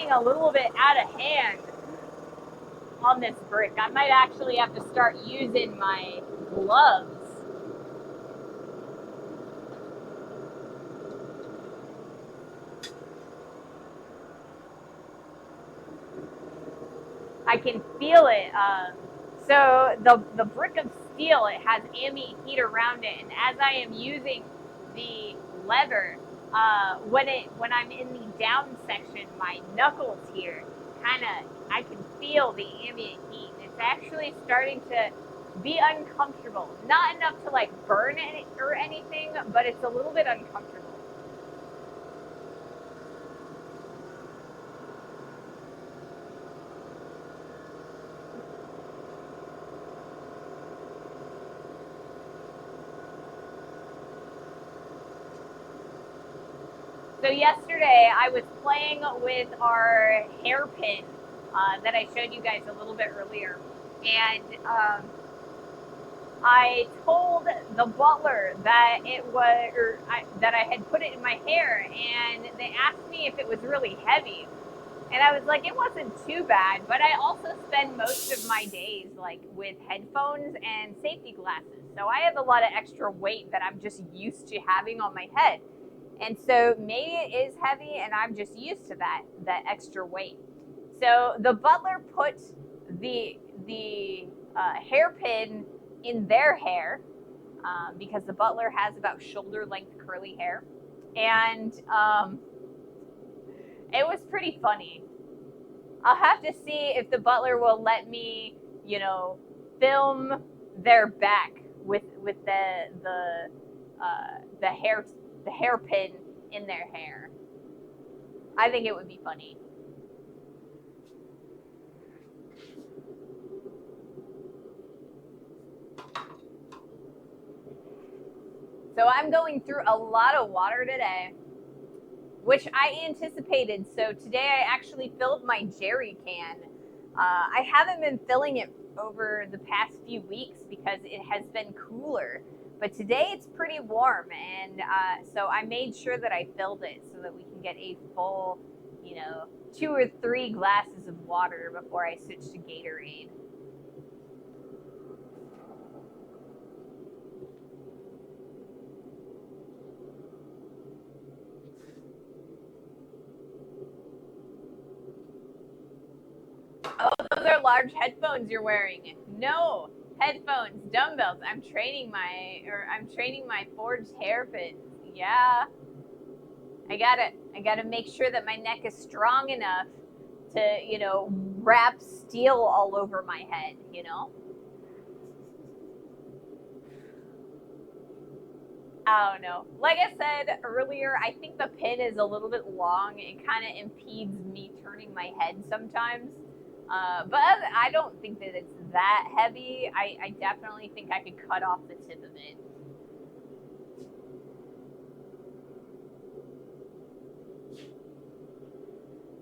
A little bit out of hand on this brick. I might actually have to start using my gloves. I can feel it. So the brick of steel, it has ambient heat around it, and as I am using the lever, when I'm in the down section, my knuckles here, I can feel the ambient heat. It's actually starting to be uncomfortable. Not enough to like burn it or anything, but it's a little bit uncomfortable. So yesterday I was playing with our hairpin that I showed you guys a little bit earlier, and I told the butler that that I had put it in my hair, and they asked me if it was really heavy, and I was like, it wasn't too bad, but I also spend most of my days like with headphones and safety glasses, so I have a lot of extra weight that I'm just used to having on my head. And so maybe it is heavy and I'm just used to that extra weight. So the butler put the hairpin in their hair because the butler has about shoulder length curly hair. And it was pretty funny. I'll have to see if the butler will let me, film their back with the hairpin in their hair. I think it would be funny. So I'm going through a lot of water today, which I anticipated. So today I actually filled my jerry can. I haven't been filling it over the past few weeks because it has been cooler. But today it's pretty warm, and so I made sure that I filled it so that we can get a full, 2 or 3 glasses of water before I switch to Gatorade. are large headphones you're wearing. No, headphones, dumbbells. I'm training my forged hairpins. Yeah. I gotta make sure that my neck is strong enough to, you know, wrap steel all over my head, you know? I don't know. Like I said earlier, I think the pin is a little bit long. It kind of impedes me turning my head sometimes. But I don't think that it's that heavy. I definitely think I could cut off the tip of it.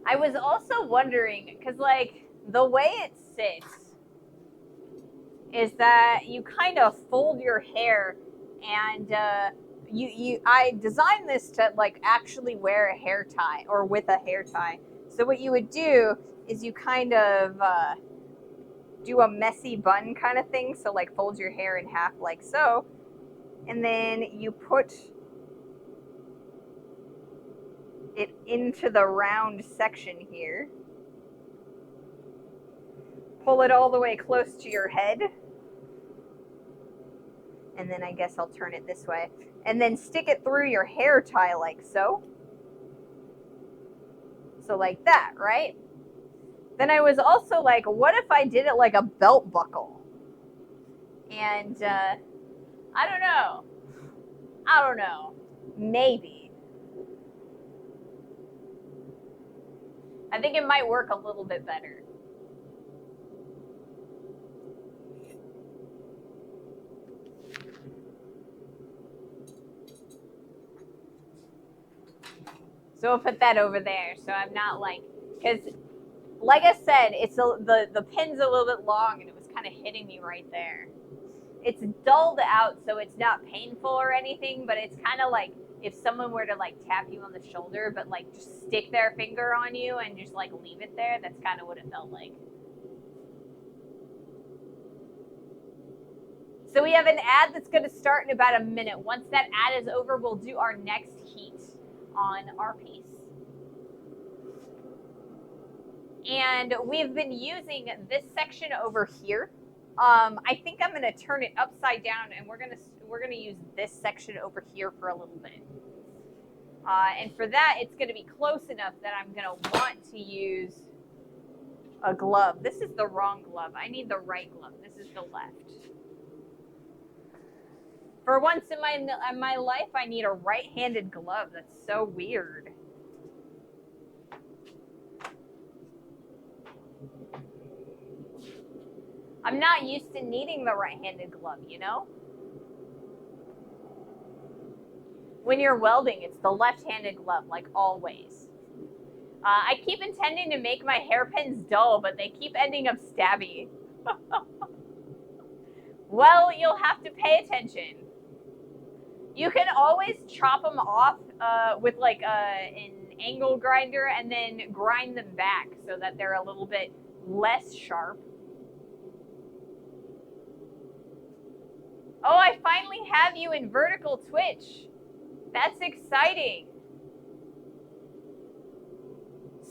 I was also wondering, because like the way it sits is that you kind of fold your hair, and I designed this to like actually wear a hair tie or with a hair tie. So what you would do is you kind of do a messy bun kind of thing. So like fold your hair in half like so, and then you put it into the round section here. Pull it all the way close to your head. And then I guess I'll turn it this way. And then stick it through your hair tie like so. So like that, right? Then I was also like, what if I did it like a belt buckle? And I don't know. Maybe. I think it might work a little bit better. So I'll put that over there. So I'm not like, because like I said, it's the pin's a little bit long and it was kind of hitting me right there. It's dulled out, so it's not painful or anything, but it's kind of like if someone were to like tap you on the shoulder, but like just stick their finger on you and just like leave it there. That's kind of what it felt like. So we have an ad that's going to start in about a minute. Once that ad is over, we'll do our next heat on our piece. And we've been using this section over here. I think I'm going to turn it upside down, and we're gonna use this section over here for a little bit. And for that, it's going to be close enough that I'm going to want to use a glove. This is the wrong glove. I need the right glove. This is the left. For once in my life, I need a right-handed glove. That's so weird. I'm not used to needing the right-handed glove, you know? When you're welding, it's the left-handed glove, like always. I keep intending to make my hairpins dull, but they keep ending up stabby. Well, you'll have to pay attention. You can always chop them off with like an angle grinder and then grind them back so that they're a little bit less sharp. Oh, I finally have you in vertical Twitch. That's exciting.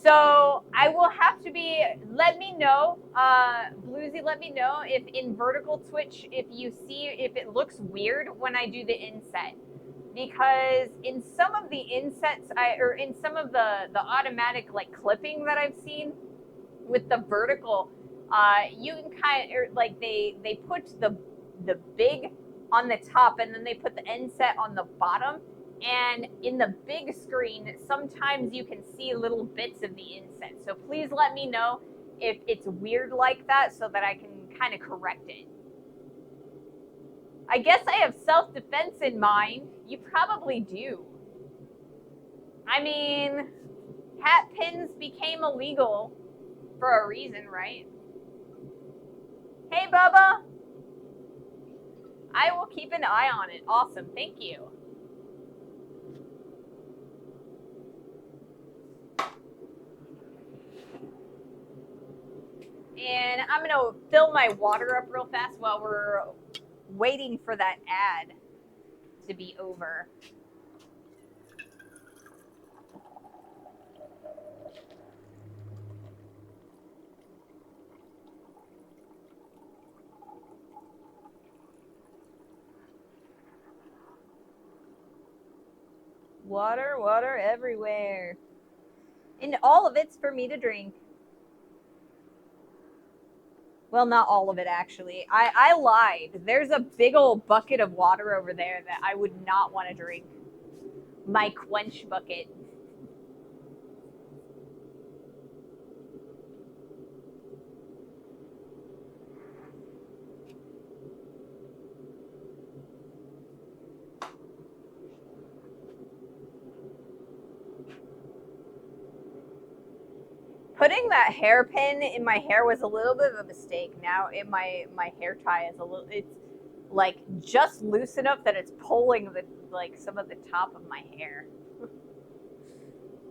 So I will have to be, let me know, Bluesy, let me know if in vertical Twitch, if it looks weird when I do the inset. Because in some of the insets, in some of the automatic like clipping that I've seen with the vertical, you can kind of, like they put the big on the top and then they put the inset on the bottom. And in the big screen, sometimes you can see little bits of the inset. So please let me know if it's weird like that so that I can kind of correct it. I guess I have self-defense in mind. You probably do. I mean, hat pins became illegal for a reason, right? Hey, Bubba. I will keep an eye on it. Awesome. Thank you. And I'm going to fill my water up real fast while we're waiting for that ad to be over. Water, water everywhere. And all of it's for me to drink. Well, not all of it, actually. I lied. There's a big old bucket of water over there that I would not want to drink. My quench bucket. Putting that hairpin in my hair was a little bit of a mistake. Now my hair tie is a little, it's like just loose enough that it's pulling the like some of the top of my hair.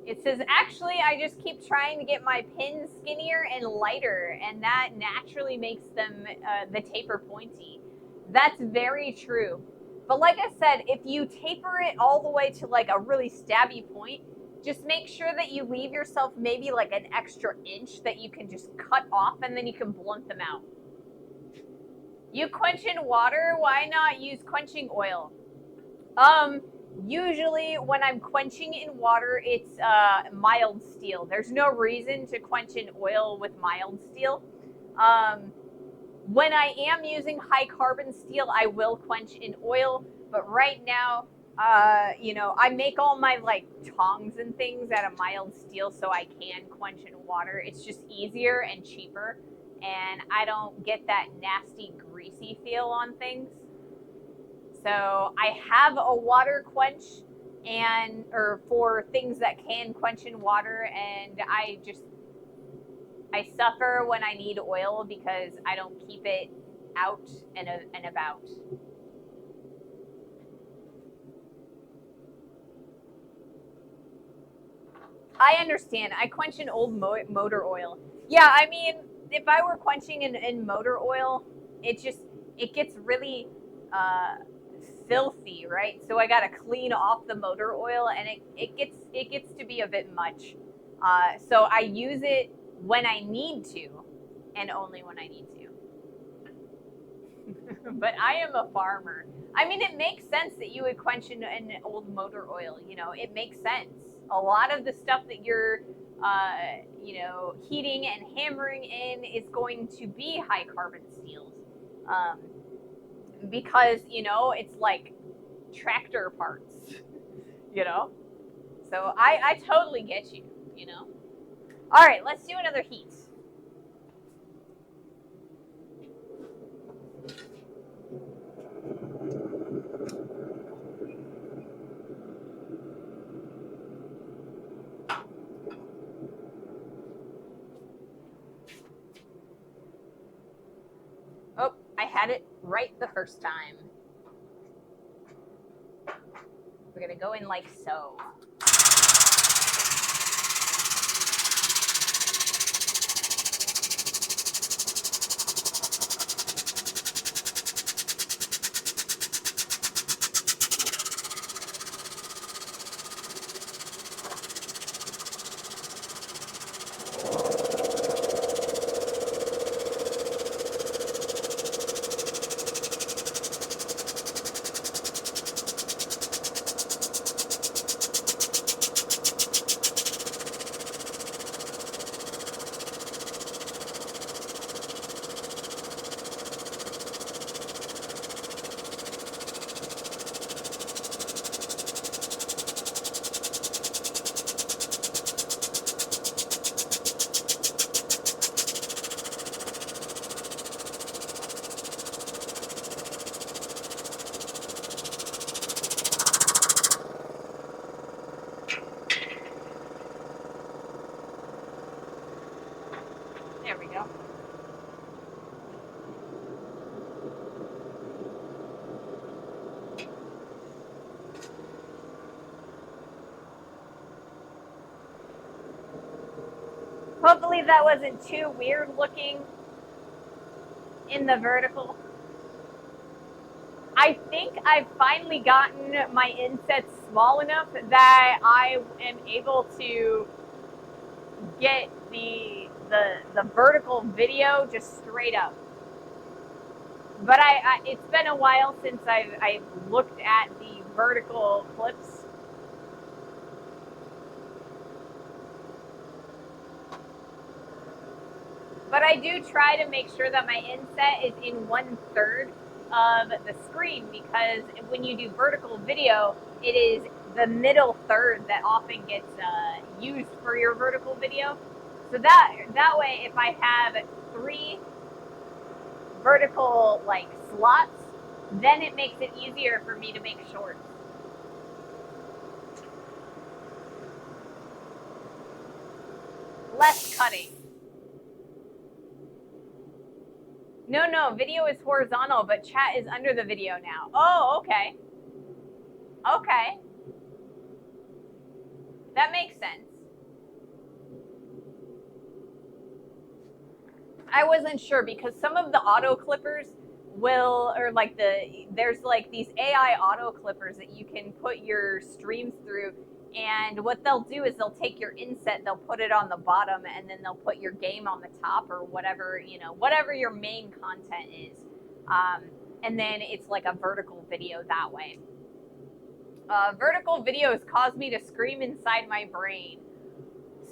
It says, actually, I just keep trying to get my pins skinnier and lighter, and that naturally makes them the taper pointy. That's very true. But like I said, if you taper it all the way to like a really stabby point, just make sure that you leave yourself maybe like an extra inch that you can just cut off, and then you can blunt them out. You quench in water, why not use quenching oil? Usually when I'm quenching in water, it's mild steel. There's no reason to quench in oil with mild steel. When I am using high carbon steel, I will quench in oil. But right now, I make all my like tongs and things out of mild steel so I can quench in water. It's just easier and cheaper, and I don't get that nasty greasy feel on things. So I have a water quench or for things that can quench in water, and I suffer when I need oil because I don't keep it out and about. I understand. I quench in old motor oil. Yeah, I mean, if I were quenching in motor oil, it gets really uh, filthy, right? So I gotta clean off the motor oil, and it gets to be a bit much. So I use it when I need to, and only when I need to. But I am a farmer. I mean, it makes sense that you would quench in old motor oil. It makes sense. A lot of the stuff that you're, heating and hammering in is going to be high carbon steels. Because, it's like tractor parts, you know? So I totally get you. All right, let's do another heat. Oh, I had it right the first time. We're gonna go in like so. There we go. Hopefully that wasn't too weird looking in the vertical. I think I've finally gotten my insets small enough that I am able to get the vertical video just straight up. But it's been a while since I've looked at the vertical clips. But I do try to make sure that my inset is in 1/3 of the screen, because when you do vertical video, it is the middle third that often gets used for your vertical video. So that way, if I have 3 vertical like slots, then it makes it easier for me to make shorts. Less cutting. No, video is horizontal, but chat is under the video now. Oh, okay. Okay. That makes sense. I wasn't sure because some of the auto clippers will, or like there's like these AI auto clippers that you can put your streams through, and what they'll do is they'll take your inset, they'll put it on the bottom, and then they'll put your game on the top, or whatever, whatever your main content is. And then it's like a vertical video that way. Vertical videos cause me to scream inside my brain.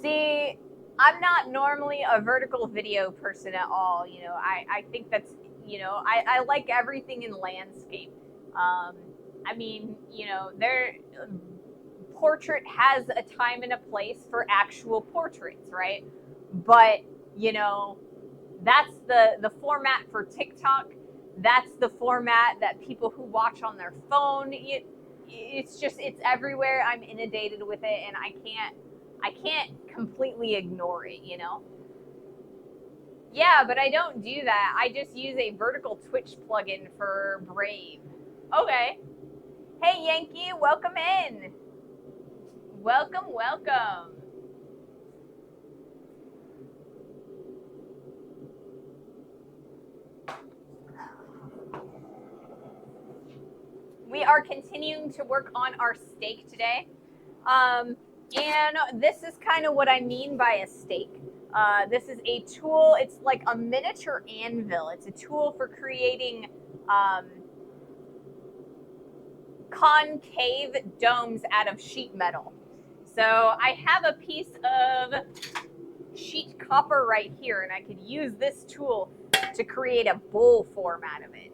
See, I'm not normally a vertical video person at all. I think that's, I like everything in landscape. I mean, portrait has a time and a place for actual portraits, right? But, that's the format for TikTok. That's the format that people who watch on their phone, it's everywhere. I'm inundated with it, and I can't completely ignore it, Yeah, but I don't do that. I just use a vertical Twitch plugin for Brave. Okay. Hey, Yankee, welcome in. Welcome. We are continuing to work on our steak today. And this is kind of what I mean by a steak. This is a tool. It's like a miniature anvil. It's a tool for creating concave domes out of sheet metal. So I have a piece of sheet copper right here, and I could use this tool to create a bowl form out of it.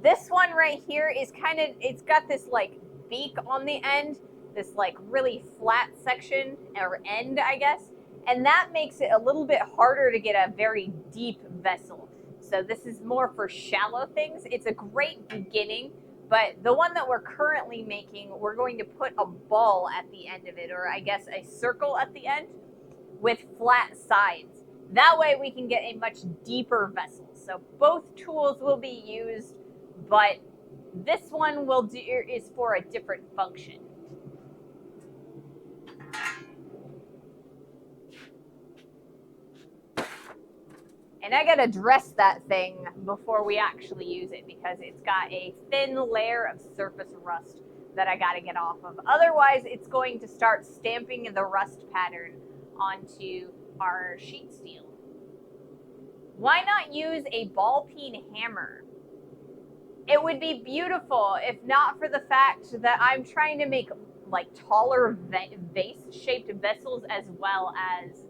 This one right here is it's got this like beak on the end, this like really flat section or end, I guess. And that makes it a little bit harder to get a very deep vessel. So this is more for shallow things. It's a great beginning, but the one that we're currently making, we're going to put a ball at the end of it, or I guess a circle at the end with flat sides. That way we can get a much deeper vessel. So both tools will be used, but this one is for a different function. And I gotta dress that thing before we actually use it, because it's got a thin layer of surface rust that I gotta get off of. Otherwise, it's going to start stamping the rust pattern onto our sheet steel. Why not use a ball peen hammer? It would be beautiful if not for the fact that I'm trying to make like taller vase-shaped vessels as well as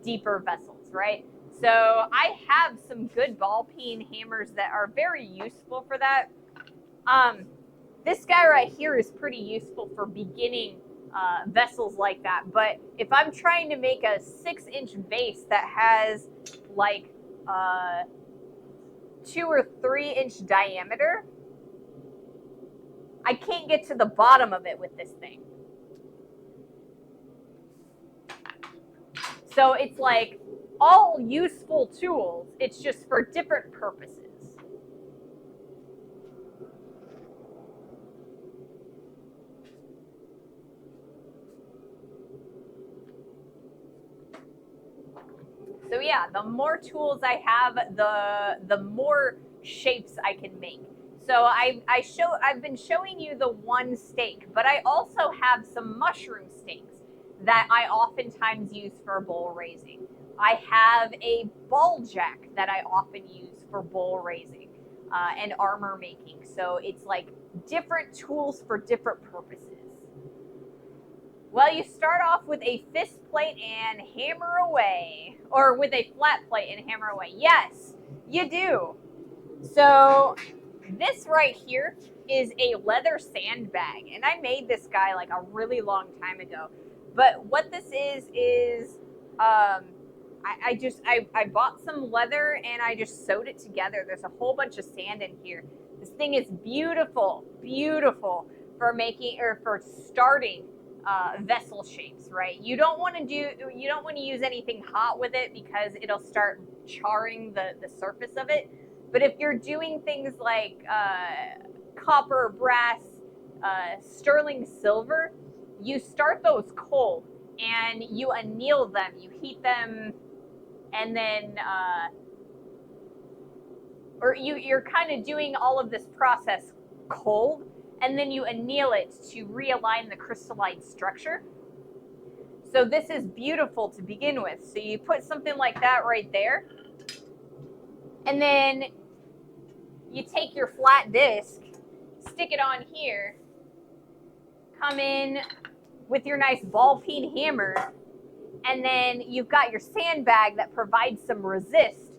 deeper vessels, right? So I have some good ball peen hammers that are very useful for that. This guy right here is pretty useful for beginning vessels like that. But if I'm trying to make a 6-inch vase that has like 2 or 3-inch diameter, I can't get to the bottom of it with this thing. So it's like all useful tools, it's just for different purposes. So yeah, the more tools I have, the more shapes I can make. So I've been showing you the one steak, but I also have some mushroom steaks that I oftentimes use for bowl raising. I have a ball jack that I often use for bowl raising and armor making. So it's like different tools for different purposes. Well, you start off with a fist plate and hammer away, or with a flat plate and hammer away. Yes, you do. So this right here is a leather sandbag, and I made this guy like a really long time ago. But what this is I bought some leather and I just sewed it together. There's a whole bunch of sand in here. This thing is beautiful, beautiful for making or for starting vessel shapes, right? You don't want to use anything hot with it because it'll start charring the surface of it. But if you're doing things like copper, brass, sterling silver, you start those cold and you anneal them, you heat them, and then you're kind of doing all of this process cold, and then you anneal it to realign the crystalline structure. So this is beautiful to begin with. So you put something like that right there, and then you take your flat disc, stick it on here, come in with your nice ball peen hammer, and then you've got your sandbag that provides some resist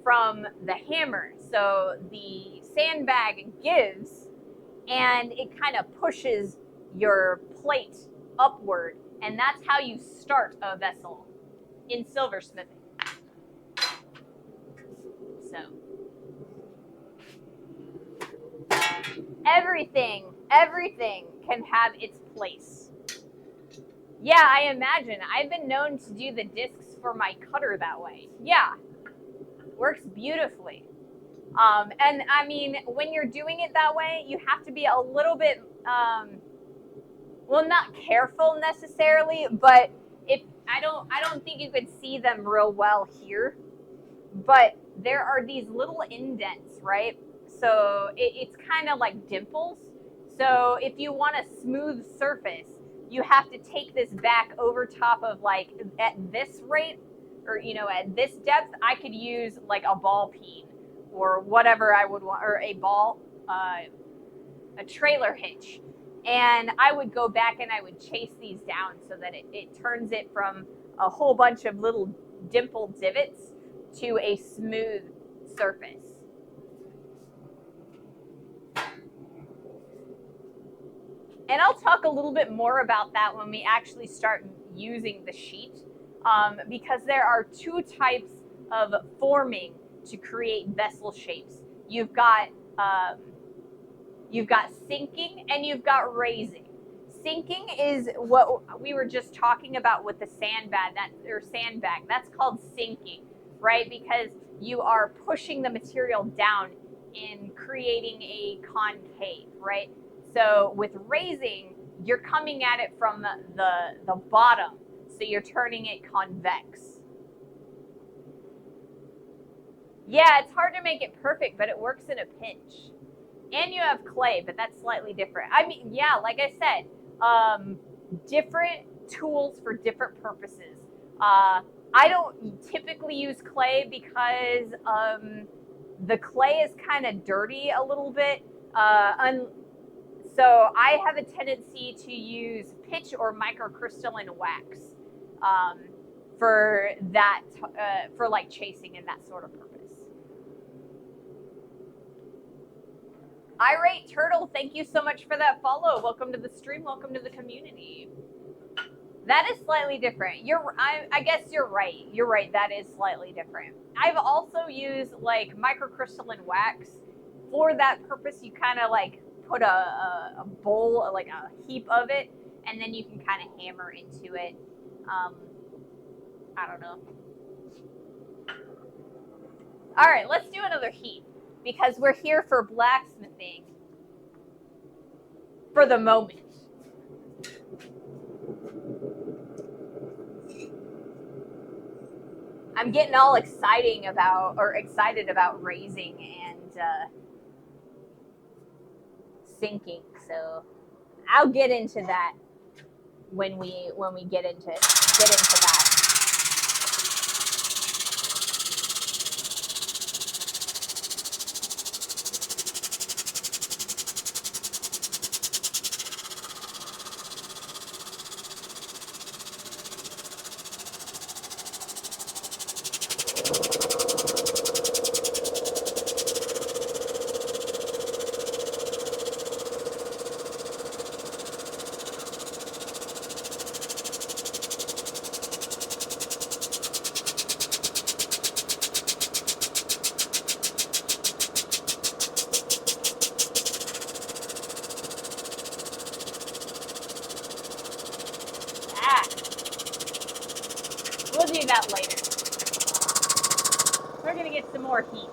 from the hammer. So the sandbag gives, and it kind of pushes your plate upward, and that's how you start a vessel in silversmithing. So everything can have its place. Yeah, I imagine. I've been known to do the discs for my cutter that way. Yeah, works beautifully. And I mean, when you're doing it that way, you have to be a little bit, well, not careful necessarily, but I don't think you could see them real well here, but there are these little indents, right? So it's kind of like dimples. So if you want a smooth surface, you have to take this back over top of, like, at this rate, or, you know, at this depth, I could use like a ball peen or whatever I would want, or a ball, a trailer hitch. And I would go back and I would chase these down so that it turns it from a whole bunch of little dimpled divots to a smooth surface. And I'll talk a little bit more about that when we actually start using the sheet, because there are two types of forming to create vessel shapes. You've got sinking and you've got raising. Sinking is what we were just talking about with the sandbag. That's called sinking, right? Because you are pushing the material down in creating a concave, right? So with raising, you're coming at it from the bottom, so you're turning it convex. Yeah, it's hard to make it perfect, but it works in a pinch. And you have clay, but that's slightly different. I mean, yeah, like I said, different tools for different purposes. I don't typically use clay because the clay is kind of dirty a little bit. So I have a tendency to use pitch or microcrystalline wax for that, for like chasing and that sort of purpose. Irate Turtle, thank you so much for that follow. Welcome to the stream. Welcome to the community. That is slightly different. I guess you're right. You're right. That is slightly different. I've also used like microcrystalline wax for that purpose. You kind of like put a bowl, like a heap of it, and then you can kind of hammer into it. I don't know. All right, let's do another heat because we're here for blacksmithing for the moment. I'm getting all excited about raising and sinking, so I'll get into that when we get into that. Ah, we'll do that later. We're gonna get some more heat.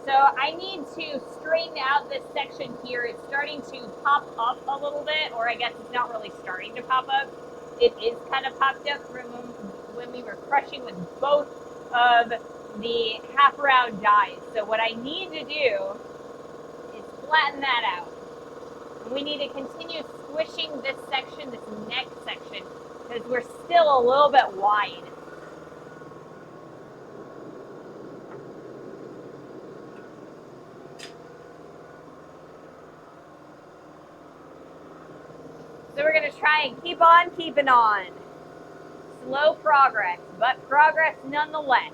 So I need to straighten out this section here. It's starting to pop up a little bit, or I guess it's not really starting to pop up. It is kind of popped up from when we were crushing with both of the half round dies. So what I need to do is flatten that out. And we need to continue squishing this section, this neck section, because we're still a little bit wide. So we're going to try and keep on keeping on. Slow progress, but progress nonetheless.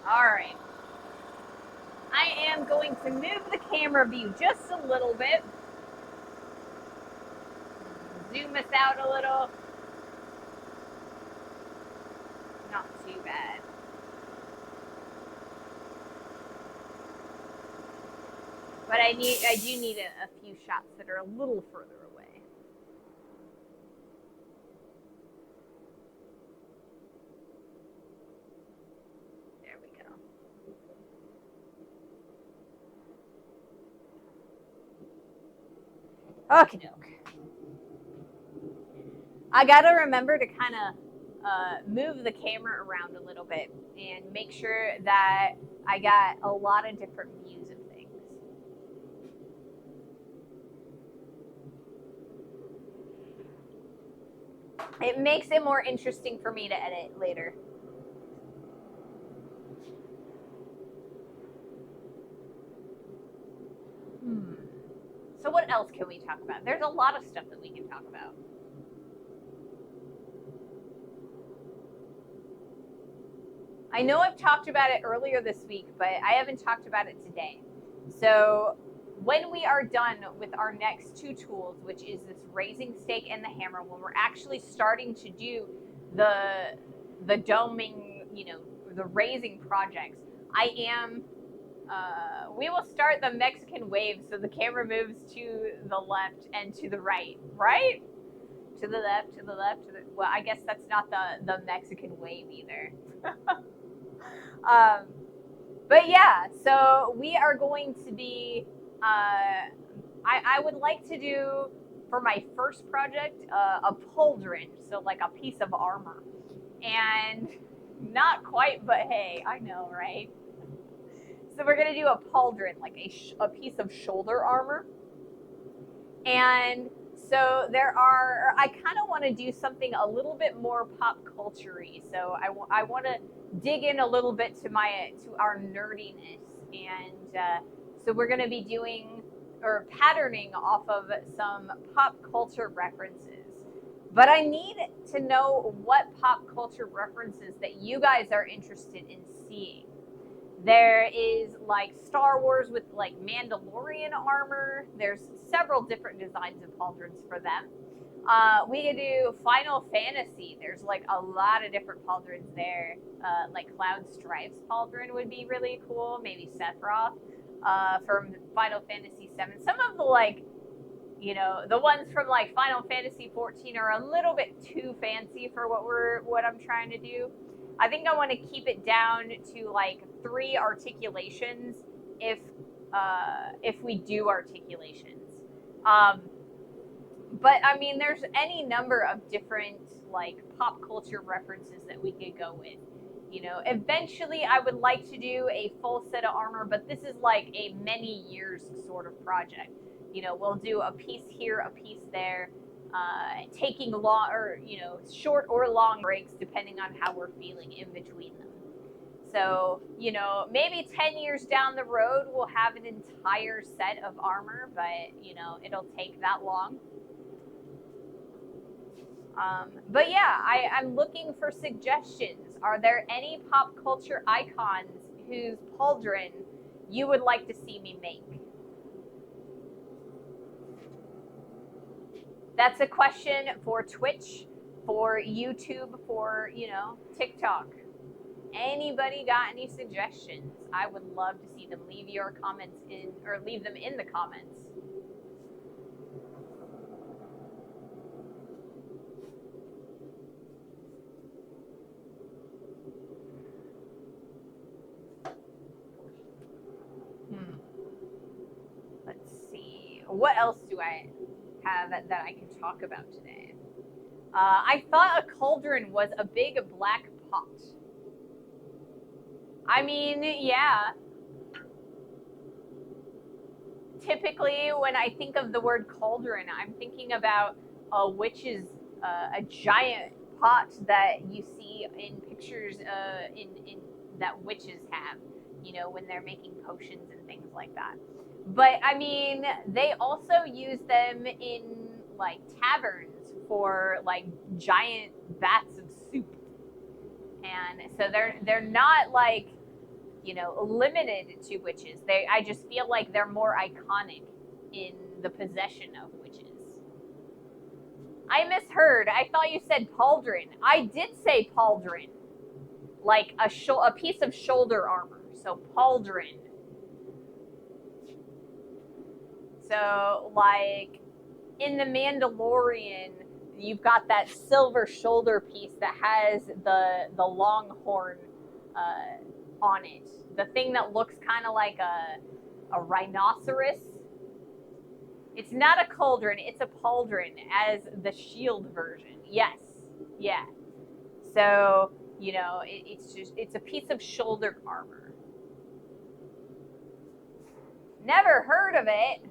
All right. I am going to move the camera view just a little bit. Zoom us out a little. Not too bad. But I do need a few shots that are a little further away. There we go. Okie doke. I gotta remember to kind of move the camera around a little bit and make sure that I got a lot of different views of things. It makes it more interesting for me to edit later. So what else can we talk about? There's a lot of stuff that we can talk about. I know I've talked about it earlier this week, but I haven't talked about it today. So when we are done with our next two tools, which is this raising stake and the hammer, when we're actually starting to do the doming, the raising projects, we will start the Mexican wave, so the camera moves to the left and to the right, right? To the left, to the left, to the, well, I guess that's not the Mexican wave either. But yeah, so we are going to be, I would like to do, for my first project, a pauldron, so like a piece of armor. And not quite, but hey, I know, right? So we're gonna do a pauldron, like a piece of shoulder armor. And so I kind of want to do something a little bit more pop culture-y. So I want to dig in a little bit to our nerdiness. And so we're going to be doing or patterning off of some pop culture references. But I need to know what pop culture references that you guys are interested in seeing. There is like Star Wars with like Mandalorian armor. There's several different designs of pauldrons for them. We could do Final Fantasy. There's like a lot of different pauldrons there. Like Cloud Strife's pauldron would be really cool. Maybe Sephiroth from Final Fantasy VII. Some of the the ones from like Final Fantasy 14 are a little bit too fancy for what I'm trying to do. I think I want to keep it down to like 3 articulations if we do articulations. But I mean, there's any number of different like pop culture references that we could go with. Eventually I would like to do a full set of armor, but this is like a many years sort of project. We'll do a piece here, a piece there. Taking long or short or long breaks depending on how we're feeling in between them. So maybe 10 years down the road we'll have an entire set of armor, but it'll take that long. But yeah, I'm looking for suggestions. Are there any pop culture icons whose pauldron you would like to see me make? That's a question for Twitch, for YouTube, for, TikTok. Anybody got any suggestions? I would love to see them. Leave your comments in, or leave them in the comments. Let's see. What else do I have that I can talk about today? I thought a cauldron was a big black pot. I mean, yeah. Typically, when I think of the word cauldron, I'm thinking about a witch's, a giant pot that you see in pictures in that witches have, you know, when they're making potions and things like that. But I mean, they also use them in like taverns for like giant vats of soup, and so they're not like, you know, limited to witches. I just feel like they're more iconic in the possession of witches. I misheard. I thought you said pauldron. I did say pauldron, like a piece of shoulder armor. So pauldron. So like in the Mandalorian, you've got that silver shoulder piece that has the long horn on it. The thing that looks kind of like a rhinoceros. It's not a cauldron, it's a pauldron as the shield version. Yes. Yeah. So, you know, it's a piece of shoulder armor. Never heard of it.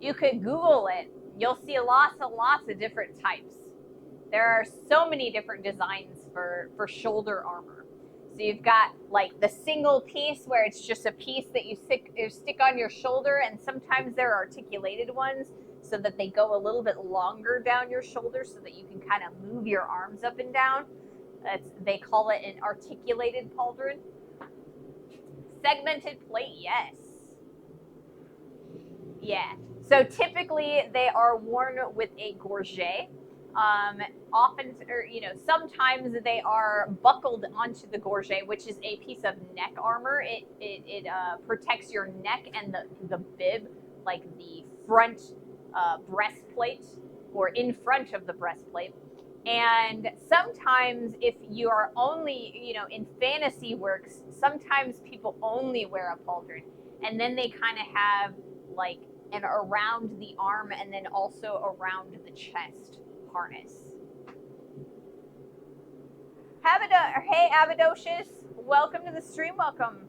You could Google it. You'll see lots and lots of different types. There are so many different designs for shoulder armor. So you've got like the single piece where it's just a piece that you stick on your shoulder, and sometimes there are articulated ones so that they go a little bit longer down your shoulder so that you can kind of move your arms up and down. They call it an articulated pauldron. Segmented plate, yes. Yeah. So typically they are worn with a gorget. Often, or you know, sometimes they are buckled onto the gorget, which is a piece of neck armor. It protects your neck and the bib, like the front breastplate, or in front of the breastplate. And sometimes if you are only, you know, in fantasy works, sometimes people only wear a pauldron, and then they kind of have like an around the arm and then also around the chest harness. Hey Abidocious, welcome to the stream. Welcome.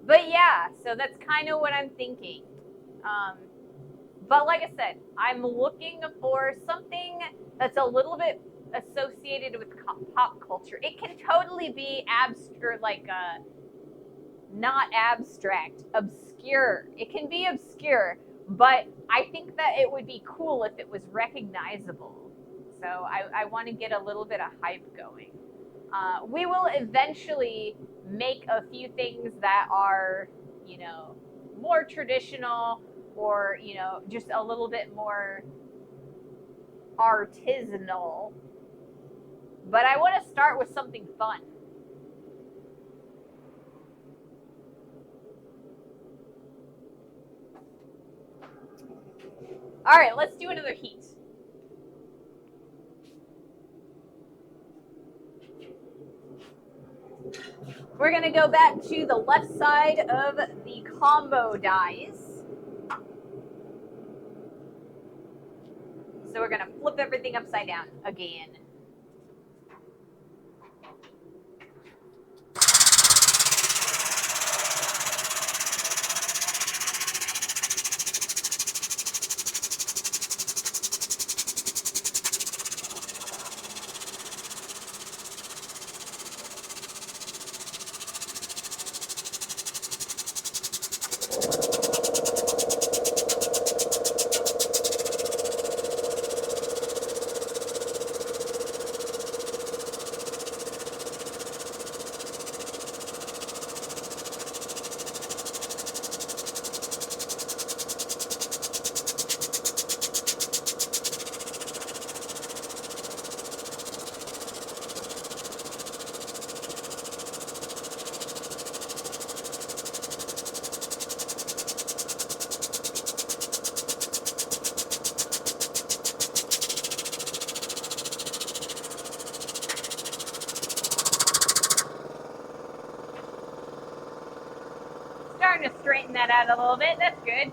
But yeah, so that's kind of what I'm thinking. But like I said, I'm looking for something that's a little bit associated with pop culture. It can totally be not abstract, obscure. It can be obscure, but I think that it would be cool if it was recognizable. So I want to get a little bit of hype going. We will eventually make a few things that are, you know, more traditional, or, you know, just a little bit more artisanal. But I want to start with something fun. All right, let's do another heat. We're going to go back to the left side of the combo dies. So we're going to flip everything upside down again. straighten that out a little bit. That's good.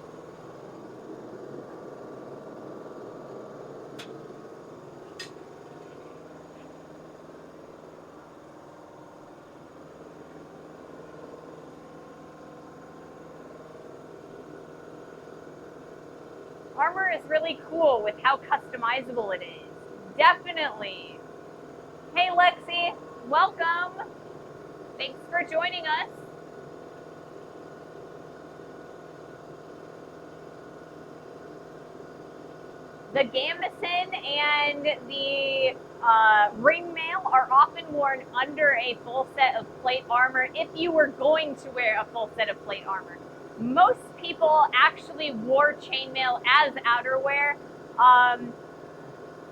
Armor is really cool with how customizable it is. Definitely. Hey, Lexi, welcome. Thanks for joining us. The gambeson and the ringmail are often worn under a full set of plate armor if you were going to wear a full set of plate armor. Most people actually wore chainmail as outerwear.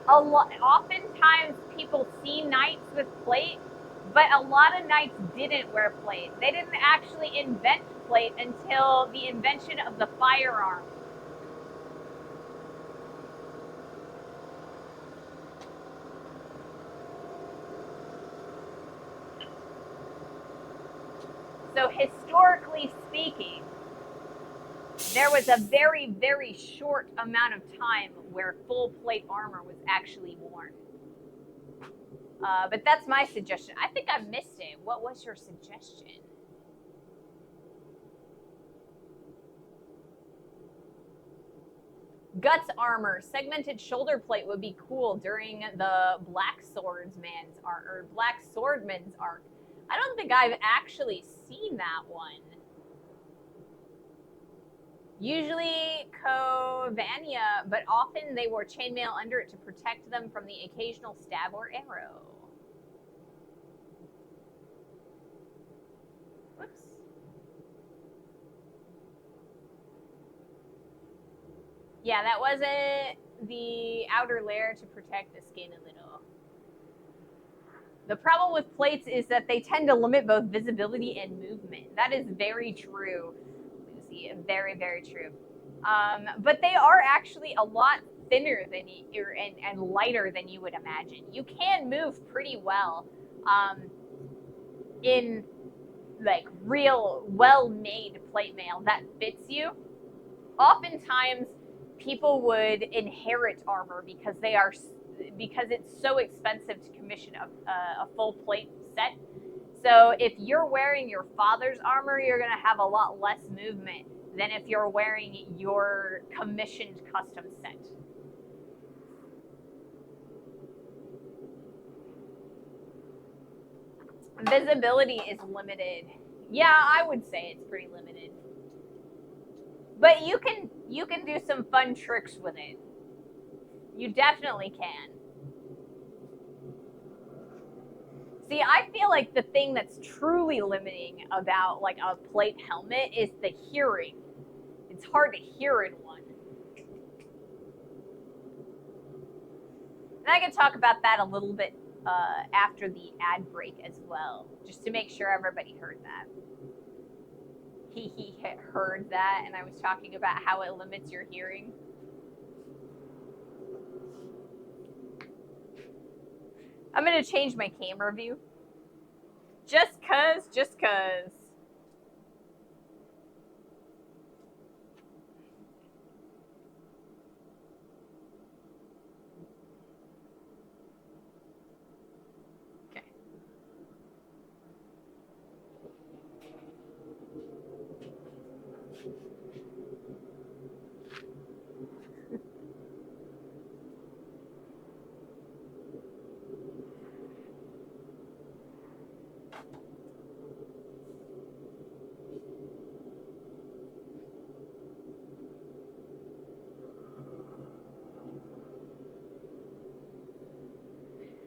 Oftentimes people see knights with plate, but a lot of knights didn't wear plate. They didn't actually invent plate until the invention of the firearm. So historically speaking, there was a very, very short amount of time where full plate armor was actually worn. But that's my suggestion. I think I missed it. What was your suggestion? Guts armor, segmented shoulder plate would be cool during the Black Swordsman's arc or Black Swordman's arc. I don't think I've actually seen that one. Usually Covania, but often they wore chainmail under it to protect them from the occasional stab or arrow. Whoops. Yeah, that wasn't the outer layer to protect the skin a little. The problem with plates is that they tend to limit both visibility and movement. That is very true, Lucy. Very, very true. But they are actually a lot thinner than you and lighter than you would imagine. You can move pretty well in like real well-made plate mail that fits you. Oftentimes, people would inherit armor because it's so expensive to commission a full plate set. So if you're wearing your father's armor, you're going to have a lot less movement than if you're wearing your commissioned custom set. Visibility is limited. Yeah, I would say it's pretty limited. But you can do some fun tricks with it. You definitely can. See, I feel like the thing that's truly limiting about like a plate helmet is the hearing. It's hard to hear in one. And I can talk about that a little bit after the ad break as well, just to make sure everybody heard that. He heard that, and I was talking about how it limits your hearing. I'm going to change my camera view. Just cuz. Okay.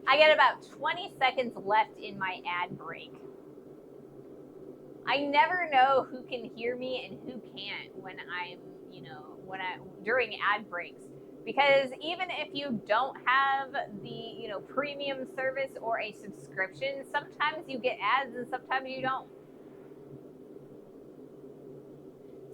I got about 20 seconds left in my ad break. I never know who can hear me and who can't when I'm, during ad breaks. Because even if you don't have the, premium service or a subscription, sometimes you get ads and sometimes you don't.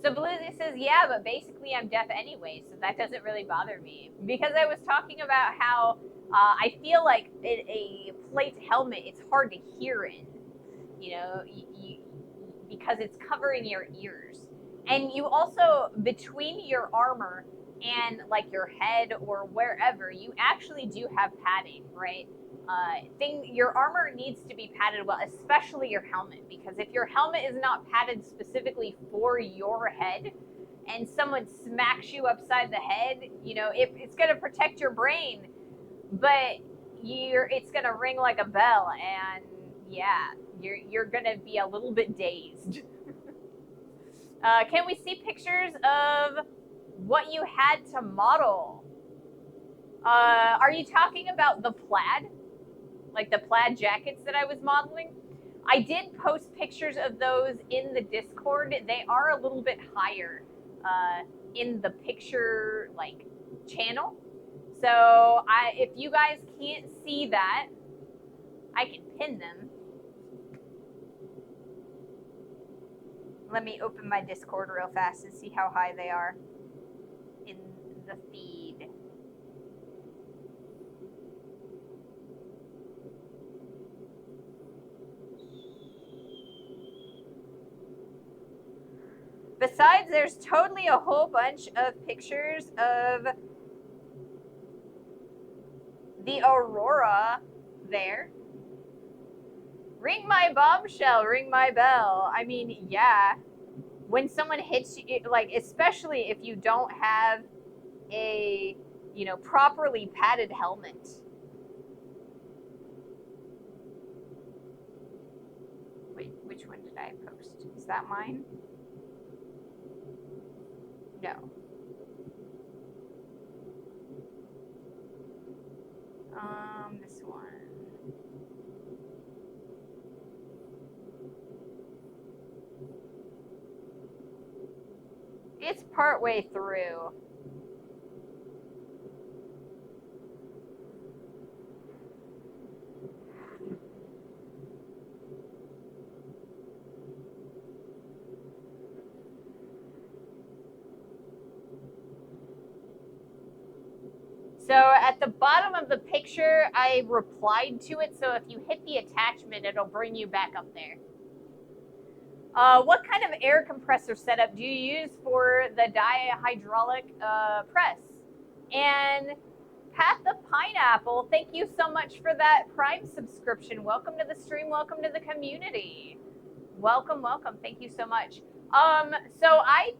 So Belusi says, yeah, but basically I'm deaf anyway, so that doesn't really bother me. Because I was talking about how I feel like a plate helmet, it's hard to hear in, because it's covering your ears. And you also, between your armor and like your head or wherever, you actually do have padding, right? Your armor needs to be padded well, especially your helmet, because if your helmet is not padded specifically for your head and someone smacks you upside the head, it's going to protect your brain, but it's going to ring like a bell, and yeah, you're going to be a little bit dazed. Can we see pictures of what you had to model? Are you talking about the plaid? Like the plaid jackets that I was modeling? I did post pictures of those in the Discord. They are a little bit higher in the picture like channel. So if you guys can't see that, I can pin them. Let me open my Discord real fast and see how high they are in the feed. Besides, there's totally a whole bunch of pictures of the Aurora there. Ring my bombshell, ring my bell. I mean, yeah. When someone hits you, like, especially if you don't have a, properly padded helmet. Wait, which one did I post? Is that mine? No. This one. It's partway through. So at the bottom of the picture, I replied to it. So if you hit the attachment, it'll bring you back up there. What kind of air compressor setup do you use for the dihydraulic press? And Pat the Pineapple, thank you so much for that Prime subscription. Welcome to the stream. Welcome to the community. Welcome, welcome. Thank you so much. So I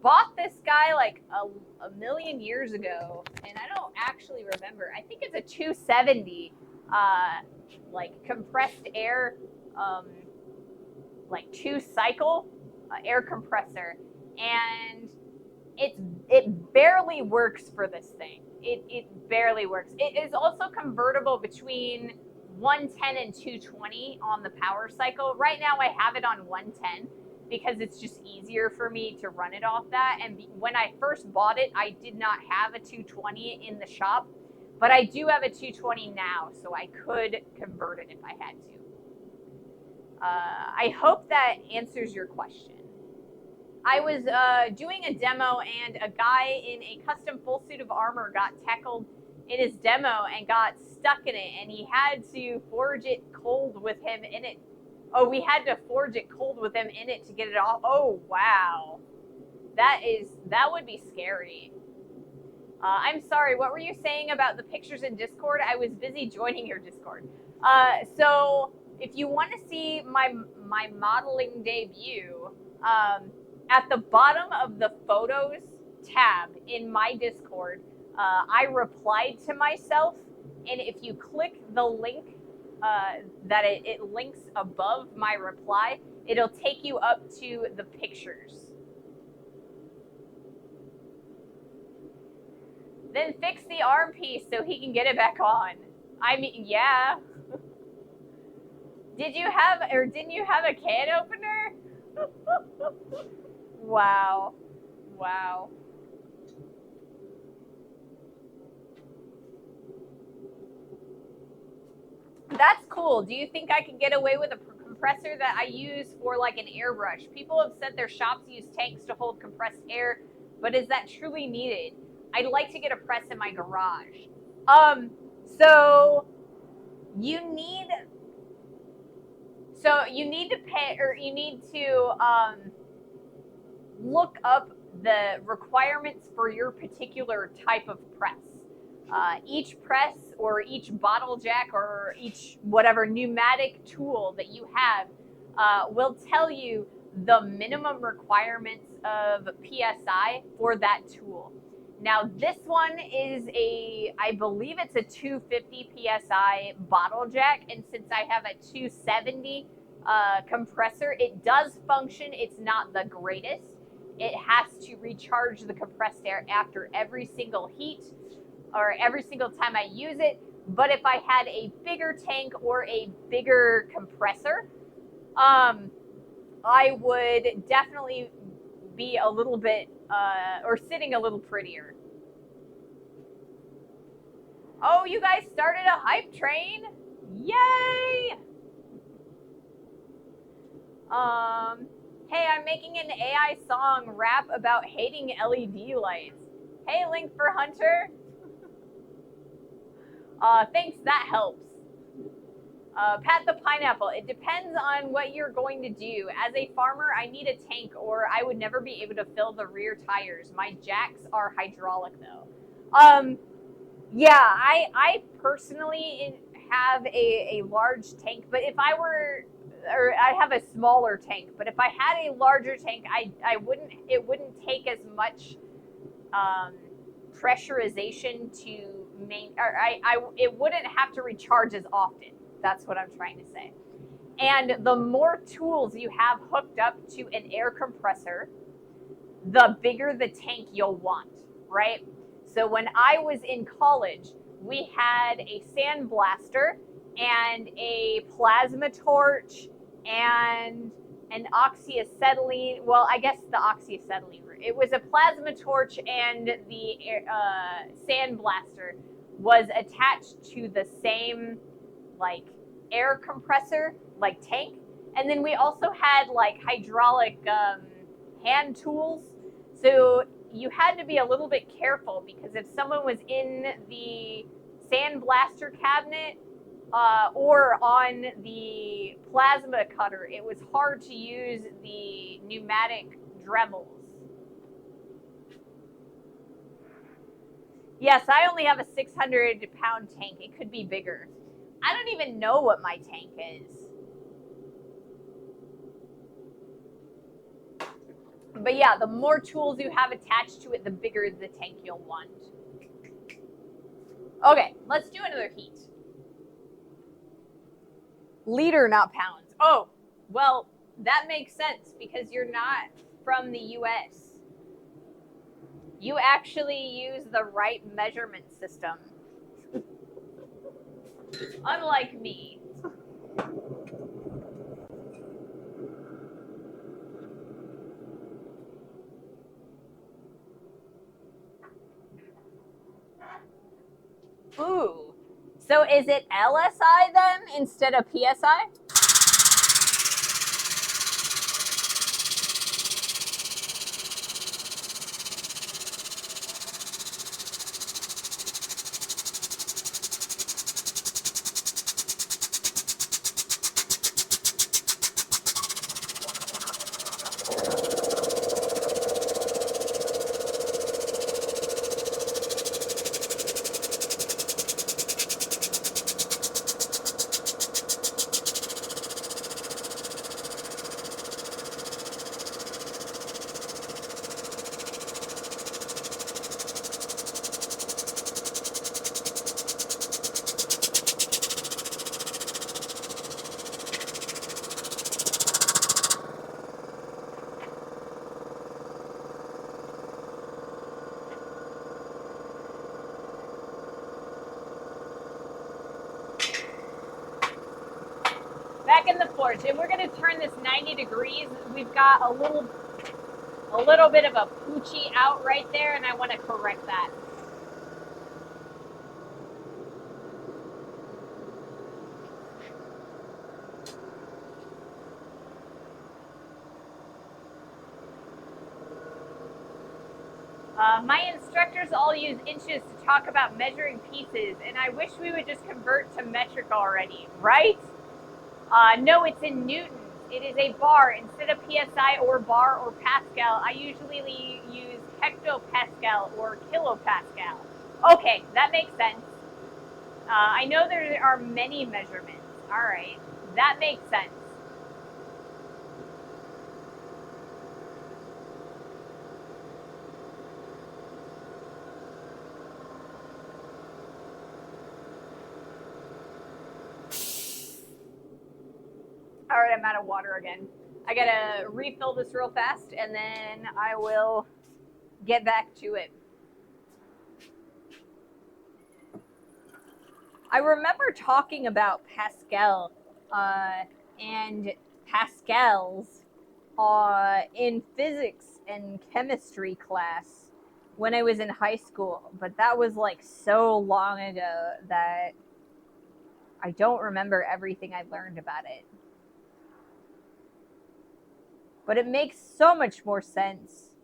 bought this guy like a million years ago, and I don't actually remember. I think it's a 270, like compressed air, like 2-cycle air compressor, and it barely works for this thing. It barely works. It is also convertible between 110 and 220 on the power cycle. Right now I have it on 110 because it's just easier for me to run it off that. And when I first bought it, I did not have a 220 in the shop, but I do have a 220 now, so I could convert it if I had to. I hope that answers your question. I was doing a demo, and a guy in a custom full suit of armor got tackled in his demo and got stuck in it, and he had to forge it cold with him in it. Oh, we had to forge it cold with him in it to get it off. Oh, wow. That would be scary. I'm sorry, what were you saying about the pictures in Discord? I was busy joining your Discord. So if you want to see my modeling debut, at the bottom of the photos tab in my Discord, I replied to myself, and if you click the link that it links above my reply, it'll take you up to the pictures. Then fix the arm piece so he can get it back on. I mean, yeah. Didn't you have a can opener? Wow. Wow. That's cool. Do you think I could get away with a compressor that I use for like an airbrush? People have said their shops use tanks to hold compressed air, but is that truly needed? I'd like to get a press in my garage. So you need to pay, or you need to look up the requirements for your particular type of press. Each press or each bottle jack or each whatever pneumatic tool that you have will tell you the minimum requirements of PSI for that tool. Now this one is I believe it's a 250 PSI bottle jack, and since I have a 270 compressor, it does function. It's not the greatest. It has to recharge the compressed air after every single heat or every single time I use it. But if I had a bigger tank or a bigger compressor, I would definitely be a little bit or sitting a little prettier. Oh, you guys started a hype train. Yay! Hey, I'm making an AI song rap about hating LED lights. Hey, Link for Hunter. Thanks, that helps. Pat the Pineapple, it depends on what you're going to do. As a farmer, I need a tank or I would never be able to fill the rear tires. My jacks are hydraulic though. Yeah, I personally have a large tank, but if I were, or I have a smaller tank, but if I had a larger tank, it wouldn't take as much pressurization to it wouldn't have to recharge as often. That's what I'm trying to say. And the more tools you have hooked up to an air compressor, the bigger the tank you'll want, right? So when I was in college, we had a sandblaster and a plasma torch and an oxyacetylene. Well, I guess the oxyacetylene. It was a plasma torch, and the sandblaster was attached to the same like air compressor, like tank. And then we also had like hydraulic hand tools. So you had to be a little bit careful because if someone was in the sandblaster cabinet or on the plasma cutter, it was hard to use the pneumatic Dremels. Yes, I only have a 600-pound tank. It could be bigger. I don't even know what my tank is. But yeah, the more tools you have attached to it, the bigger the tank you'll want. Okay, let's do another heat. Liter, not pounds. Oh, well, that makes sense because you're not from the US. You actually use the right measurement system. Unlike me. Ooh. So is it LSI then instead of PSI? Back in the porch, and we're going to turn this 90 degrees. We've got a little bit of a poochie out right there, and I want to correct that. My instructors all use inches to talk about measuring pieces, and I wish we would just convert to metric already, right? No, it's in newtons. It is a bar. Instead of PSI or bar or Pascal, I usually use hectopascal or kilopascal. Okay, that makes sense. I know there are many measurements. All right, that makes sense. All right, I'm out of water again. I gotta refill this real fast, and then I will get back to it. I remember talking about Pascal and Pascals in physics and chemistry class when I was in high school, but that was like so long ago that I don't remember everything I learned about it. But it makes so much more sense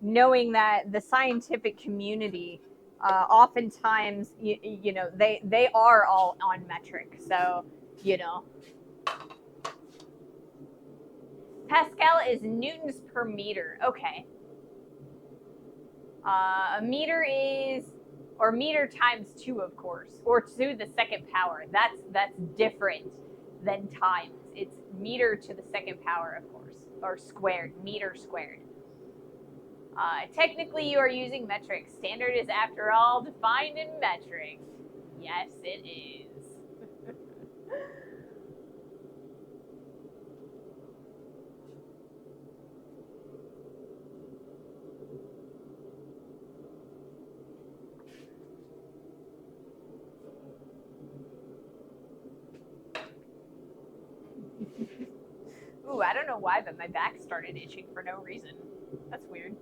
knowing that the scientific community oftentimes you know they are all on metric, so you know Pascal is newtons per meter. Okay. A meter is, or meter times 2, of course, or to the second power. That's different than times. It's meter to the second power, of course, or squared, meter squared. Technically, you are using metric. Standard is, after all, defined in metric. Yes, it is. Ooh, I don't know why, but my back started itching for no reason. That's weird.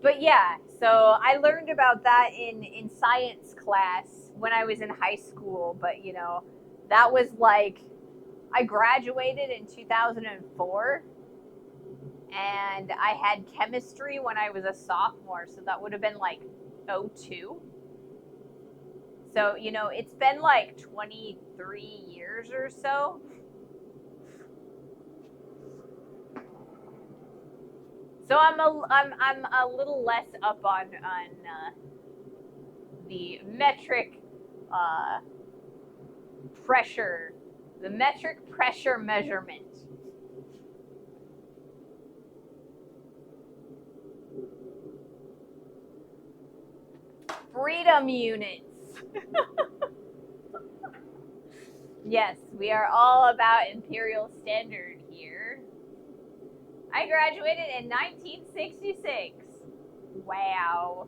But yeah, so I learned about that in science class when I was in high school. But you know, that was like I graduated in 2004, and I had chemistry when I was a sophomore, so that would have been like 02. So you know, it's been like 23 years or so. So I'm a little less up on the metric uh, pressure, the metric pressure measurement. Freedom units. Yes, we are all about imperial standard here. I graduated in 1966. Wow.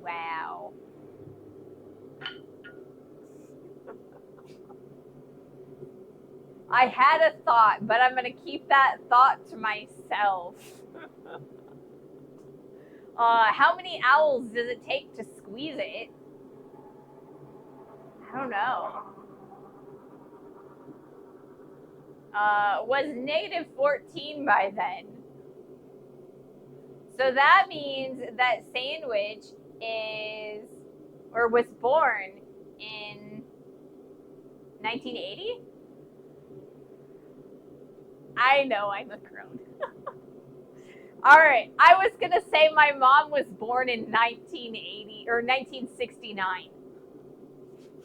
Wow. I had a thought, but I'm going to keep that thought to myself. How many owls does it take to squeeze it? I don't know. Was negative 14 by then. So that means that Sandwich is, or was born in 1980? I know I'm a crone. All right, I was gonna say my mom was born in 1980 or 1969.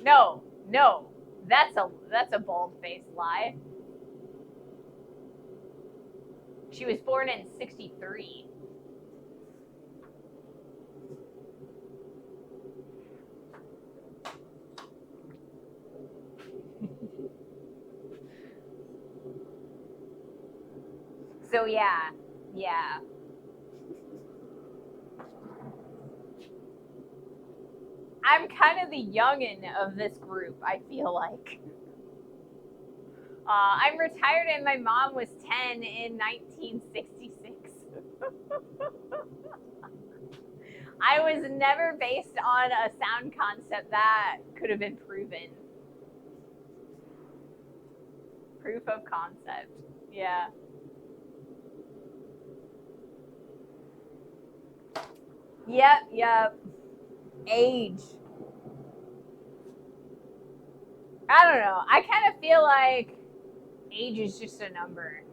No, that's a bold-faced lie. She was born in 63. So yeah. I'm kind of the youngin' of this group, I feel like. I'm retired and my mom was 10 in 1966. I was never based on a sound concept that could have been proven. Proof of concept. Yeah. Yep. Age. I don't know. I kind of feel like age is just a number.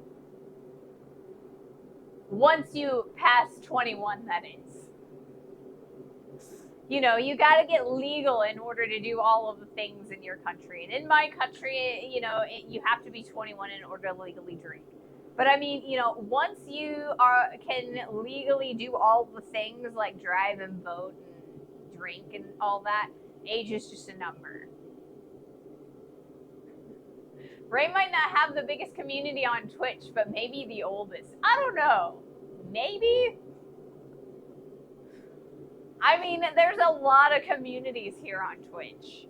Once you pass 21, that is. You know, you got to get legal in order to do all of the things in your country. And in my country, you know, you have to be 21 in order to legally drink. But I mean, you know, once you can legally do all the things like drive and vote and drink and all that, age is just a number. Ray might not have the biggest community on Twitch, but maybe the oldest. I don't know. Maybe? I mean, there's a lot of communities here on Twitch.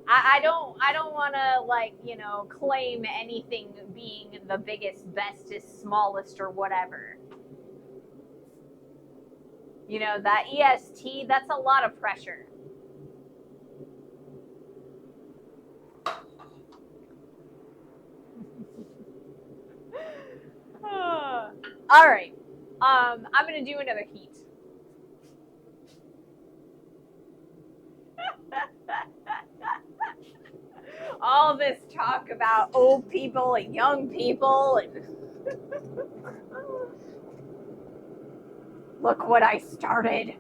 I don't want to, like, you know, claim anything being the biggest, bestest, smallest, or whatever. You know, that EST, that's a lot of pressure. All right. I'm going to do another heat. All this talk about old people and young people and look what I started.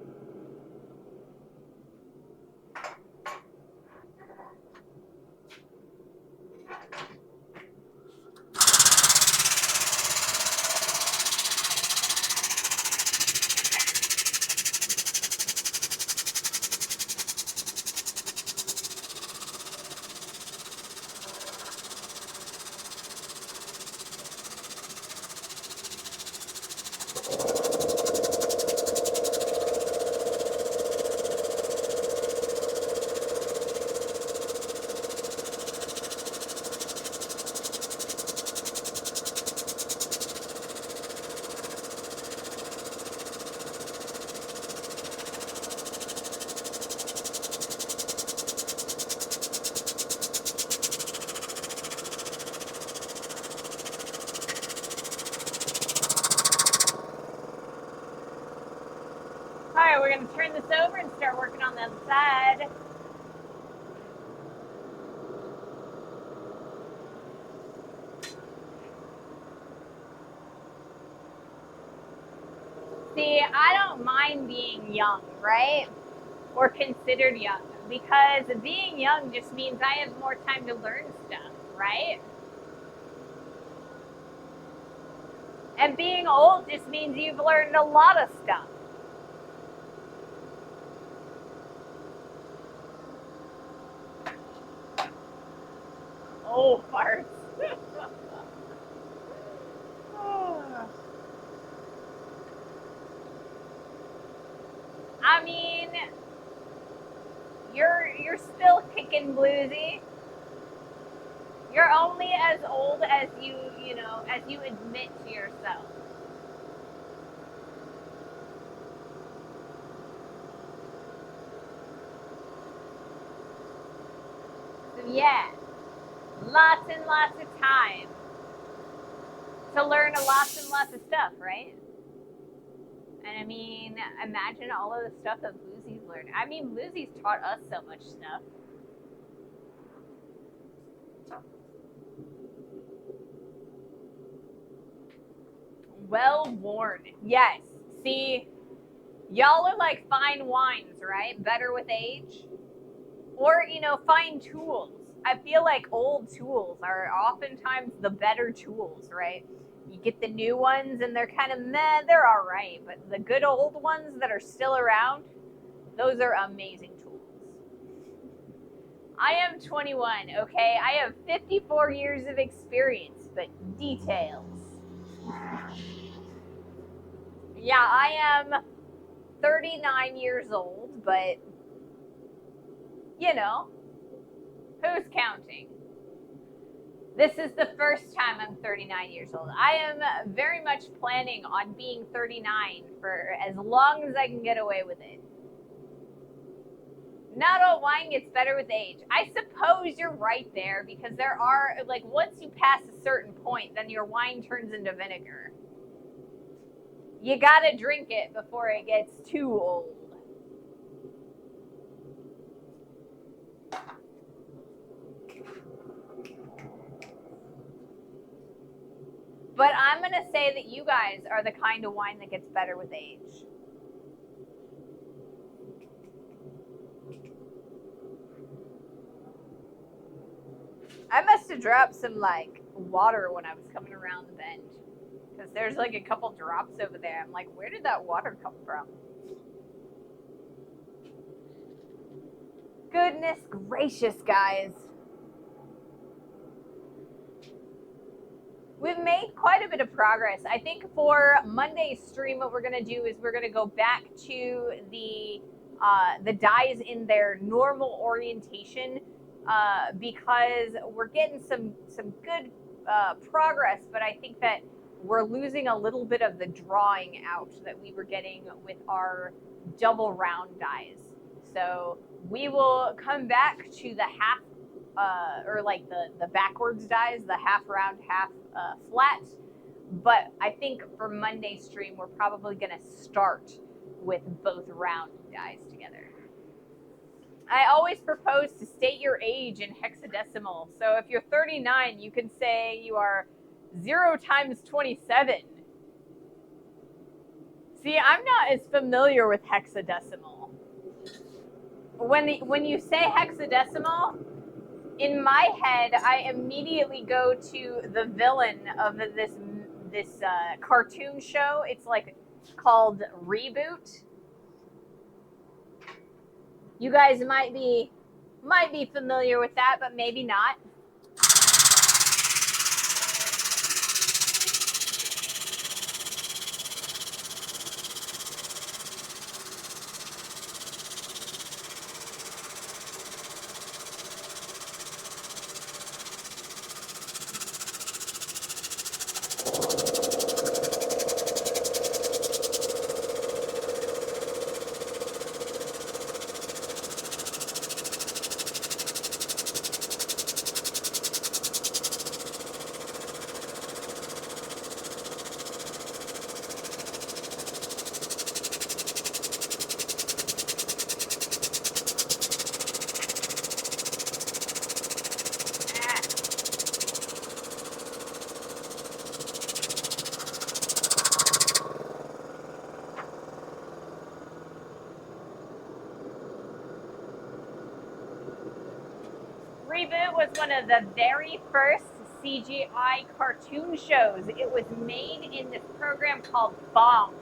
We're going to turn this over and start working on the other side. See, I don't mind being young, right? Or considered young. Because being young just means I have more time to learn stuff, right? And being old just means you've learned a lot of stuff. Oh, farts. I mean, you're still kicking bluesy. You're only as old as you know, as you admit to yourself. So yeah, lots and lots of time to learn lots and lots of stuff, right? And I mean, imagine all of the stuff that Bluesy's learned. I mean, Bluesy's taught us so much stuff. Well worn. Yes. See, y'all are like fine wines, right? Better with age. Or, you know, fine tools. I feel like old tools are oftentimes the better tools, right? You get the new ones and they're kind of meh, they're all right. But the good old ones that are still around, those are amazing tools. I am 21, okay? I have 54 years of experience, but details. Yeah, I am 39 years old, but, you know, who's counting? This is the first time I'm 39 years old. I am very much planning on being 39 for as long as I can get away with it. Not all wine gets better with age. I suppose you're right there, because there are, like, once you pass a certain point, then your wine turns into vinegar. You gotta drink it before it gets too old. But I'm going to say that you guys are the kind of wine that gets better with age. I must have dropped some, like, water when I was coming around the bend. Because there's, like, a couple drops over there. I'm like, where did that water come from? Goodness gracious, guys. We've made quite a bit of progress. I think for Monday's stream, what we're going to do is we're going to go back to the dyes in their normal orientation because we're getting some good progress, but I think that we're losing a little bit of the drawing out that we were getting with our double round dyes. So we will come back to the half or like the backwards dyes, the half round, half flat. But I think for Monday's stream, we're probably going to start with both round dyes together. I always propose to state your age in hexadecimal. So if you're 39, you can say you are 0 times 27. See, I'm not as familiar with hexadecimal. When you say hexadecimal, in my head, I immediately go to the villain of this cartoon show. It's like called Reboot. You guys might be familiar with that, but maybe not. Reboot was one of the very first CGI cartoon shows. It was made in this program called Bomb.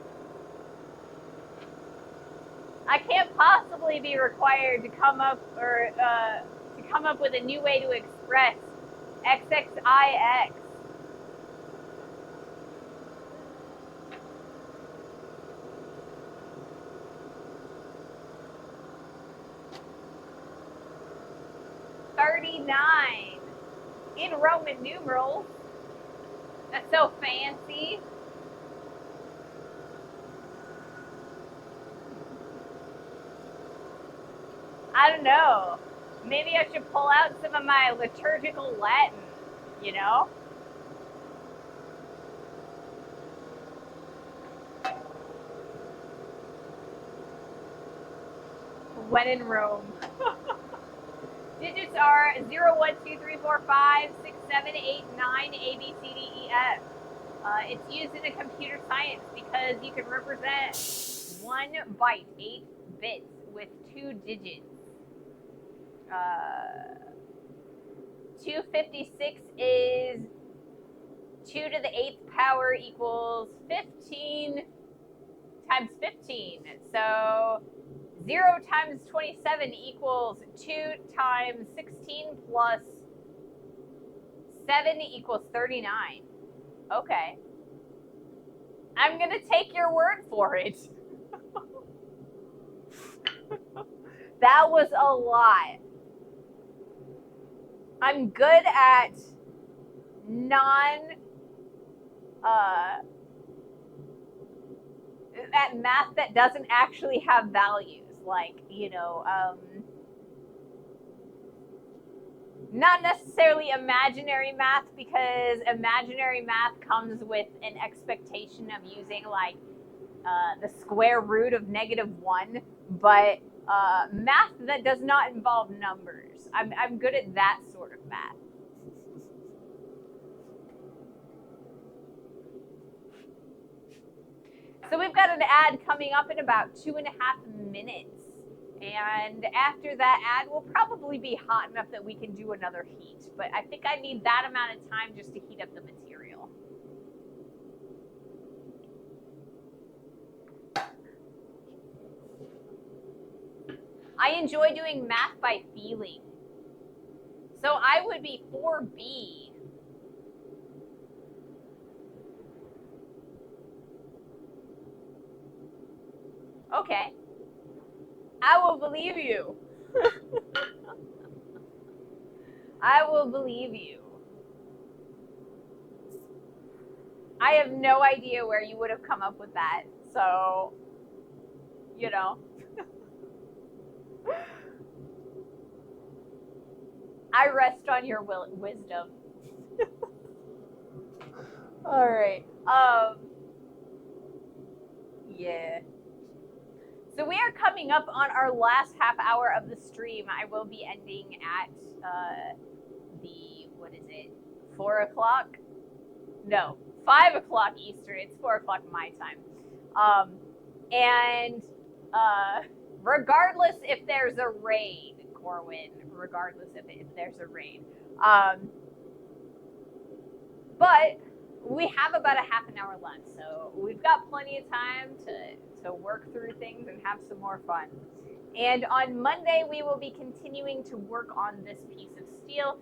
I can't possibly be required to come up with a new way to express XXIX. $39 in Roman numerals. That's so fancy. I don't know. Maybe I should pull out some of my liturgical Latin, you know? When in Rome. Digits are 0, 1, 2, 3, 4, 5, 6, 7, 8, 9, A, B, C, D, E, F. It's used in a computer science because you can represent 1 byte, 8 bits, with 2 digits. 256 is 2 to the 8th power equals 15 times 15. So 0 times 27 equals 2 times 16 plus 7 equals 39. Okay. I'm going to take your word for it. That was a lot. I'm good at at math that doesn't actually have values. Like, you know, not necessarily imaginary math, because imaginary math comes with an expectation of using like the square root of -1, but math that does not involve numbers. I'm good at that sort of math. So we've got an ad coming up in about 2.5 minutes. And after that ad, we'll probably be hot enough that we can do another heat. But I think I need that amount of time just to heat up the material. I enjoy doing math by feeling. So I would be 4B. Okay. I will believe you. I will believe you. I have no idea where you would have come up with that. So, you know. I rest on your wisdom. All right. Yeah. So we are coming up on our last half hour of the stream. I will be ending at what is it? 4 o'clock? No, 5 o'clock Eastern. It's 4 o'clock my time. Regardless if there's a raid, Corwin, regardless if there's a raid. But we have about a half an hour left, so we've got plenty of time to work through things and have some more fun. And on Monday, we will be continuing to work on this piece of steel.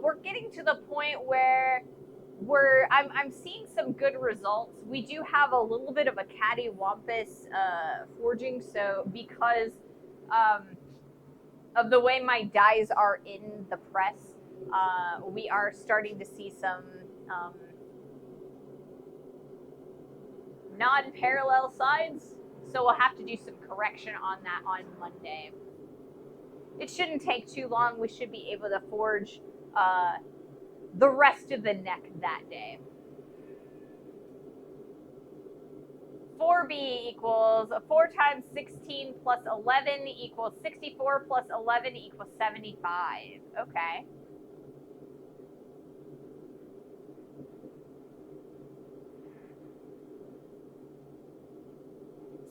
We're getting to the point where I'm seeing some good results. We do have a little bit of a cattywampus forging, so because of the way my dies are in the press, we are starting to see some non-parallel sides, so we'll have to do some correction on that on Monday. It shouldn't take too long. We should be able to forge the rest of the neck that day. 4B equals 4 times 16 plus 11 equals 64 plus 11 equals 75. Okay.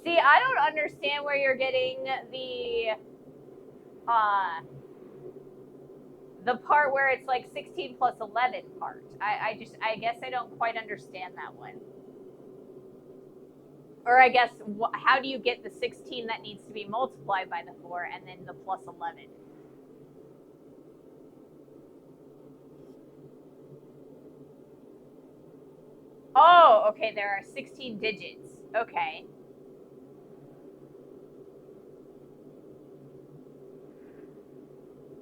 See, I don't understand where you're getting the part where it's like 16 plus 11 part. I guess I don't quite understand that one. Or I guess, how do you get the 16 that needs to be multiplied by the 4 and then the plus 11? Oh, okay, there are 16 digits. Okay.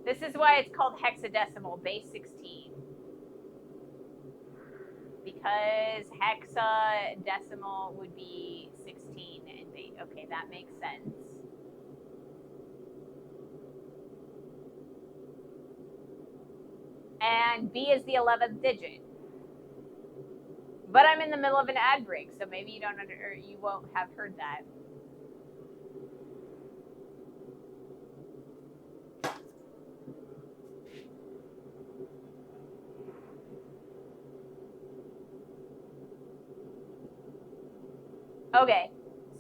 This is why it's called hexadecimal, base 16. Because hexadecimal would be 16 and base. Okay, that makes sense. And B is the 11th digit. But I'm in the middle of an ad break, so maybe you you won't have heard that. Okay,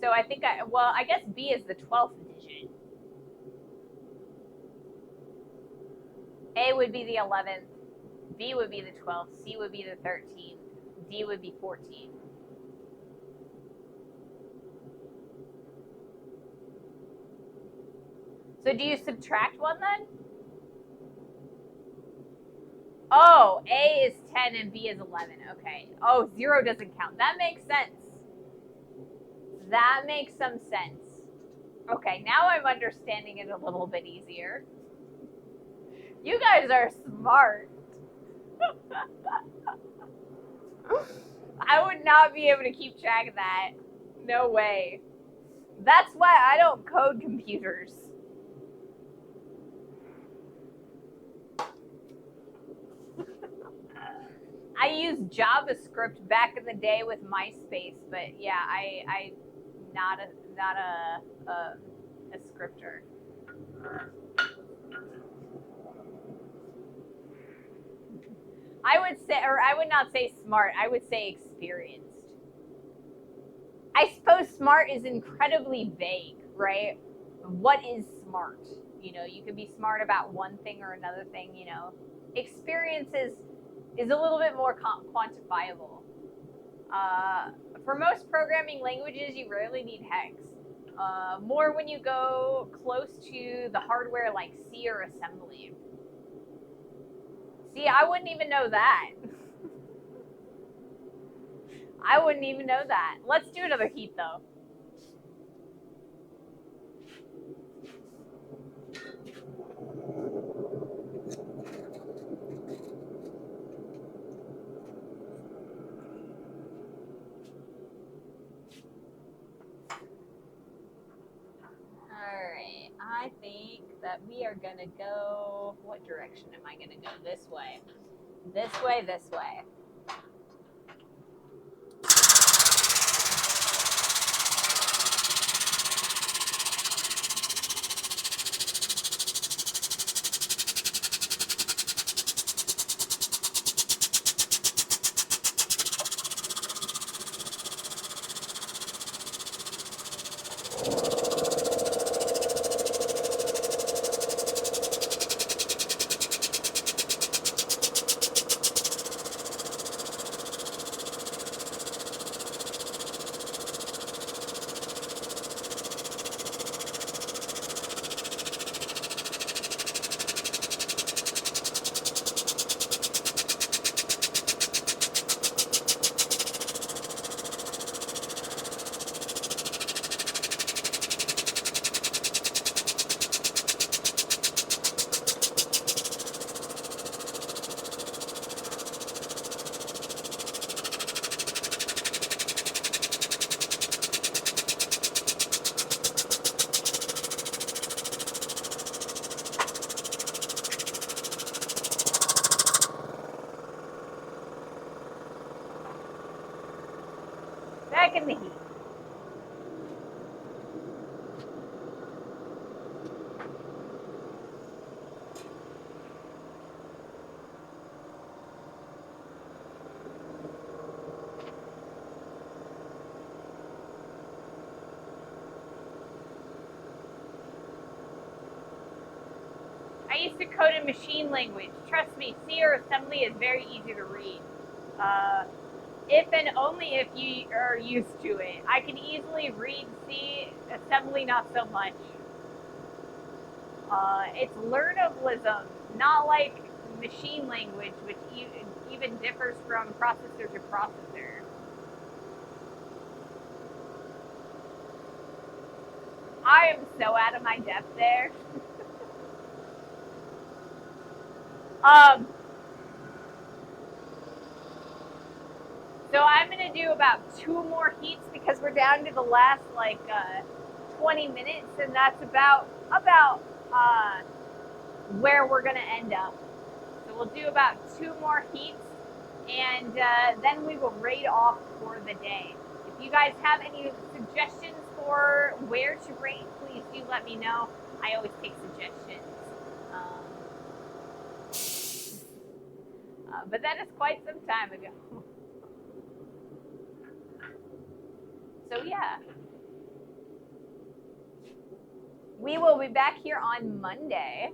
so I think I guess B is the 12th digit. A would be the 11th, B would be the 12th, C would be the 13th, D would be 14. So do you subtract one then? Oh, A is 10 and B is 11. Okay. Oh, 0 doesn't count. That makes sense. That makes some sense. Okay, now I'm understanding it a little bit easier. You guys are smart. I would not be able to keep track of that. No way. That's why I don't code computers. I used JavaScript back in the day with MySpace, but yeah, I not a scripter. I would say, or I would not say smart, I would say experienced. I suppose smart is incredibly vague, right? What is smart? You know, you could be smart about one thing or another thing, you know. Experience is a little bit more quantifiable. For most programming languages, you rarely need hex. More when you go close to the hardware like C or assembly. See, I wouldn't even know that. I wouldn't even know that. Let's do another heat though. Alright, I think that we are gonna go, what direction am I gonna go? This way. This way, this way. Back in the heat. I used to code in machine language. Trust me, C or assembly is very easy to read. If and only if you are used to it. I can easily read C, assembly not so much. It's learnablism, not like machine language, which even differs from processor to processor. I am so out of my depth there. So I'm gonna do about 2 more heats because we're down to the last 20 minutes, and that's about where we're gonna end up. So we'll do about 2 more heats, and then we will raid off for the day. If you guys have any suggestions for where to raid, please do let me know. I always take suggestions. But that is quite some time ago. So yeah. We will be back here on Monday.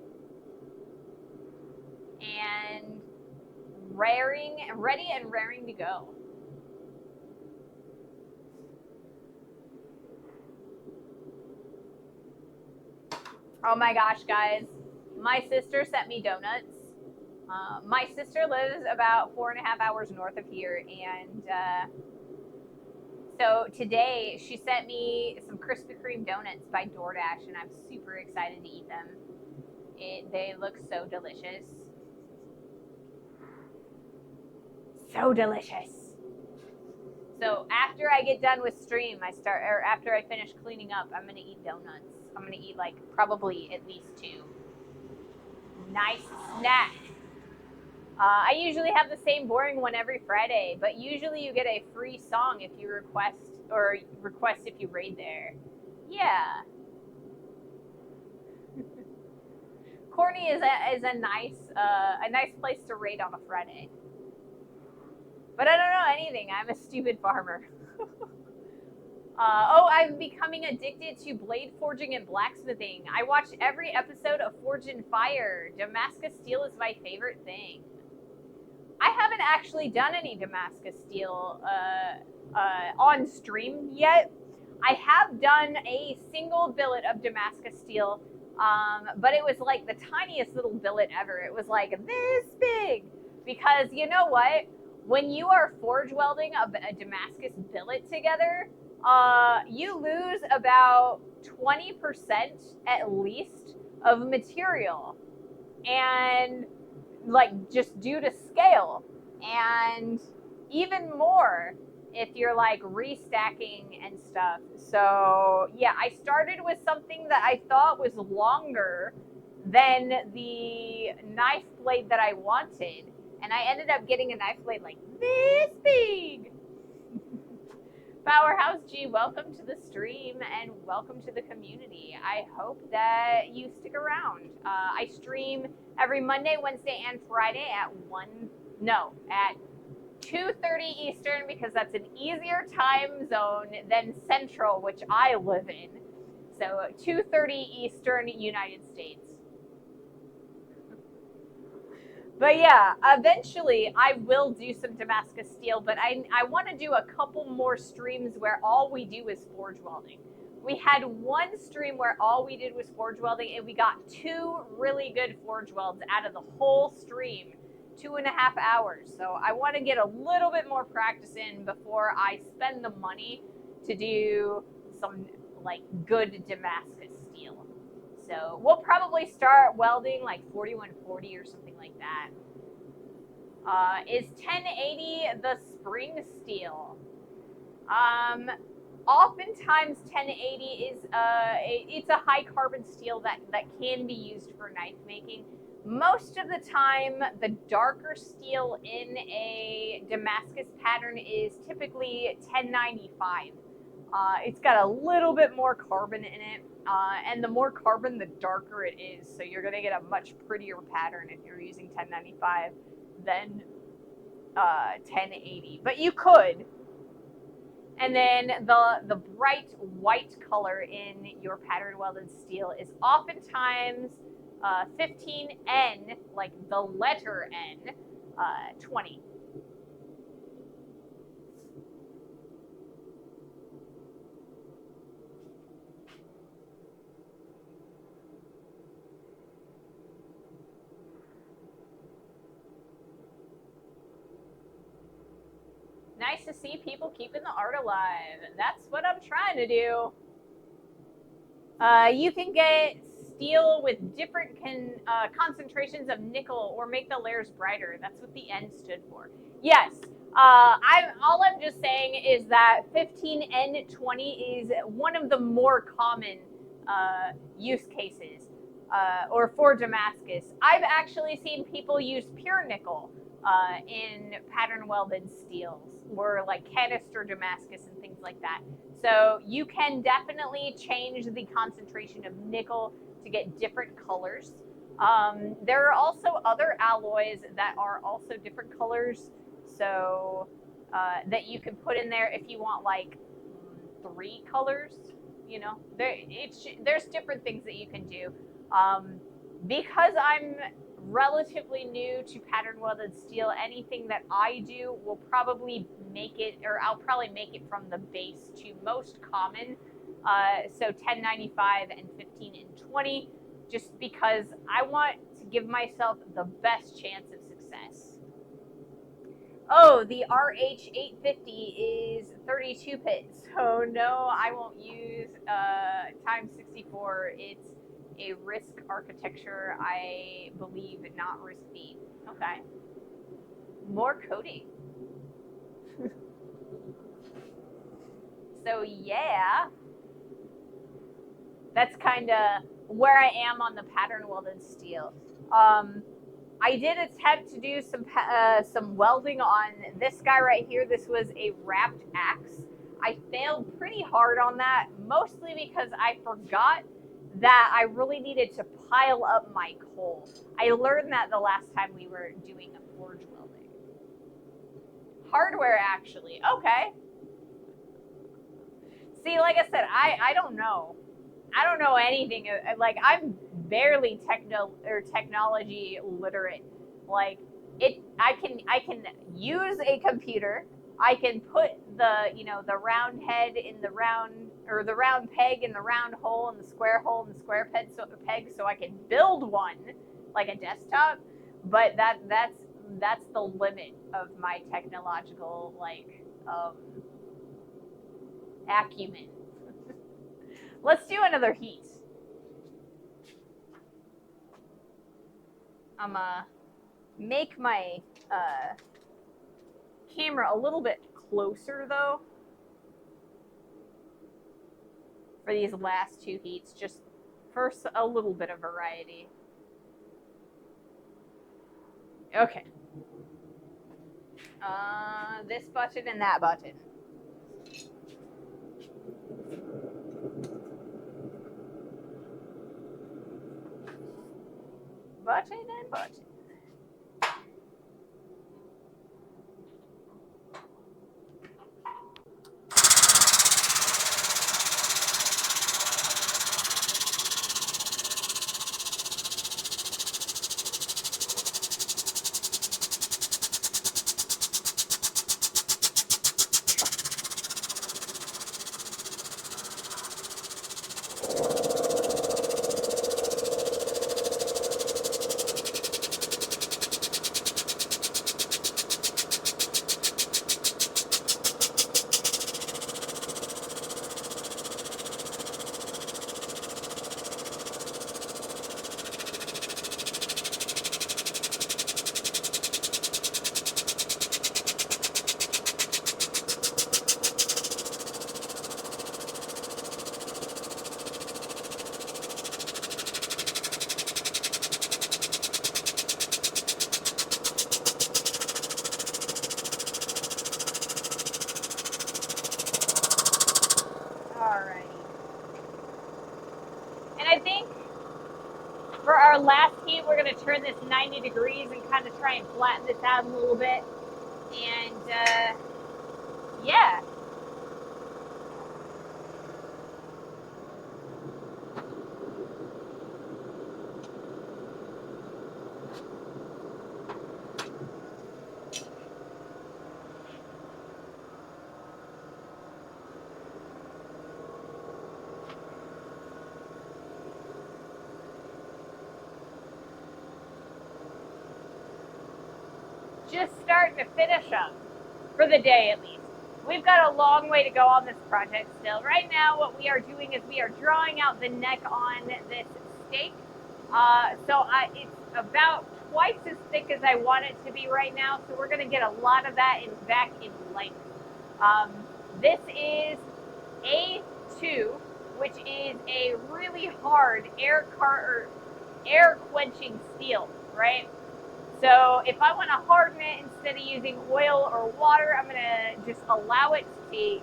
And ready and raring to go. Oh my gosh, guys. My sister sent me donuts. My sister lives about 4.5 hours north of here, and so today she sent me some Krispy Kreme donuts by DoorDash, and I'm super excited to eat them. They look so delicious. So delicious. So after I get done with stream, after I finish cleaning up, I'm gonna eat donuts. I'm gonna eat probably at least 2. Nice snack. I usually have the same boring one every Friday, but usually you get a free song if you request if you raid there. Yeah. Corny is a nice place to raid on a Friday. But I don't know anything. I'm a stupid farmer. Oh, I'm becoming addicted to blade forging and blacksmithing. I watch every episode of Forge and Fire. Damascus steel is my favorite thing. I haven't actually done any Damascus steel on stream yet. I have done a single billet of Damascus steel, but it was like the tiniest little billet ever. It was like this big. Because you know what? When you are forge welding a Damascus billet together, you lose about 20% at least of material. And like just due to scale, and even more if you're like restacking and stuff. So yeah, I started with something that I thought was longer than the knife blade that I wanted, and I ended up getting a knife blade like this big. Powerhouse G, welcome to the stream and welcome to the community. I hope that you stick around. I stream every Monday, Wednesday, and Friday at 2:30 Eastern, because that's an easier time zone than Central, which I live in. So 2:30 Eastern, United States. But yeah, eventually I will do some Damascus steel, but I want to do a couple more streams where all we do is forge welding. We had one stream where all we did was forge welding, and we got 2 really good forge welds out of the whole stream, 2.5 hours. So I want to get a little bit more practice in before I spend the money to do some like good Damascus steel. So we'll probably start welding like 4140 or something like that. Is 1080 the spring steel? Oftentimes 1080 is it's a high carbon steel that can be used for knife making. Most of the time, the darker steel in a Damascus pattern is typically 1095. It's got a little bit more carbon in it, and the more carbon, the darker it is. So you're gonna get a much prettier pattern if you're using 1095 than 1080. But you could. And then the bright white color in your pattern welded steel is oftentimes 15N, like the letter N, 20. Nice to see people keeping the art alive. That's what I'm trying to do. You can get steel with different concentrations of nickel or make the layers brighter. That's what the N stood for. Yes. All I'm just saying is that 15N20 is one of the more common use cases, or for Damascus. I've actually seen people use pure nickel in pattern welded steels, or like canister Damascus and things like that. So you can definitely change the concentration of nickel to get different colors. There are also other alloys that are also different colors, so that you can put in there if you want like 3 colors. You know, there's different things that you can do. Because I'm relatively new to pattern welded steel, anything that I do will probably make it, or I'll probably make it from the base to most common. So 1095 and 15 and 20, just because I want to give myself the best chance of success. Oh, the RH850 is 32 pit, so no, I won't use times 64. It's a risk architecture, I believe, not risk B. Okay. More coding. So yeah, that's kind of where I am on the pattern welded steel. I did attempt to do some welding on this guy right here. This was a wrapped axe. I failed pretty hard on that, mostly because I forgot that I really needed to pile up my coal. I learned that the last time we were doing a forge welding. Hardware, actually. Okay. See, like I said, I don't know. I don't know anything. Like, I'm barely technology literate. Like, I can use a computer. I can put the round head in the round, or the round peg in the round hole, and the square hole in the square peg, so I can build one like a desktop. But that's the limit of my technological acumen. Let's do another heat. I'm gonna make my camera a little bit closer though for these last two heats, just for a little bit of variety. Okay. This button and that button. Button and button. I think for our last heat, we're going to turn this 90 degrees and kind of try and flatten this out a little bit. And yeah. Just starting to finish up for the day, at least. We've got a long way to go on this project still. Right now, what we are doing is we are drawing out the neck on this stake. It's about twice as thick as I want it to be right now, so we're going to get a lot of that back in length. This is A2, which is a really hard air quenching steel, right? So if I want to harden it instead of using oil or water, I'm going to just allow it to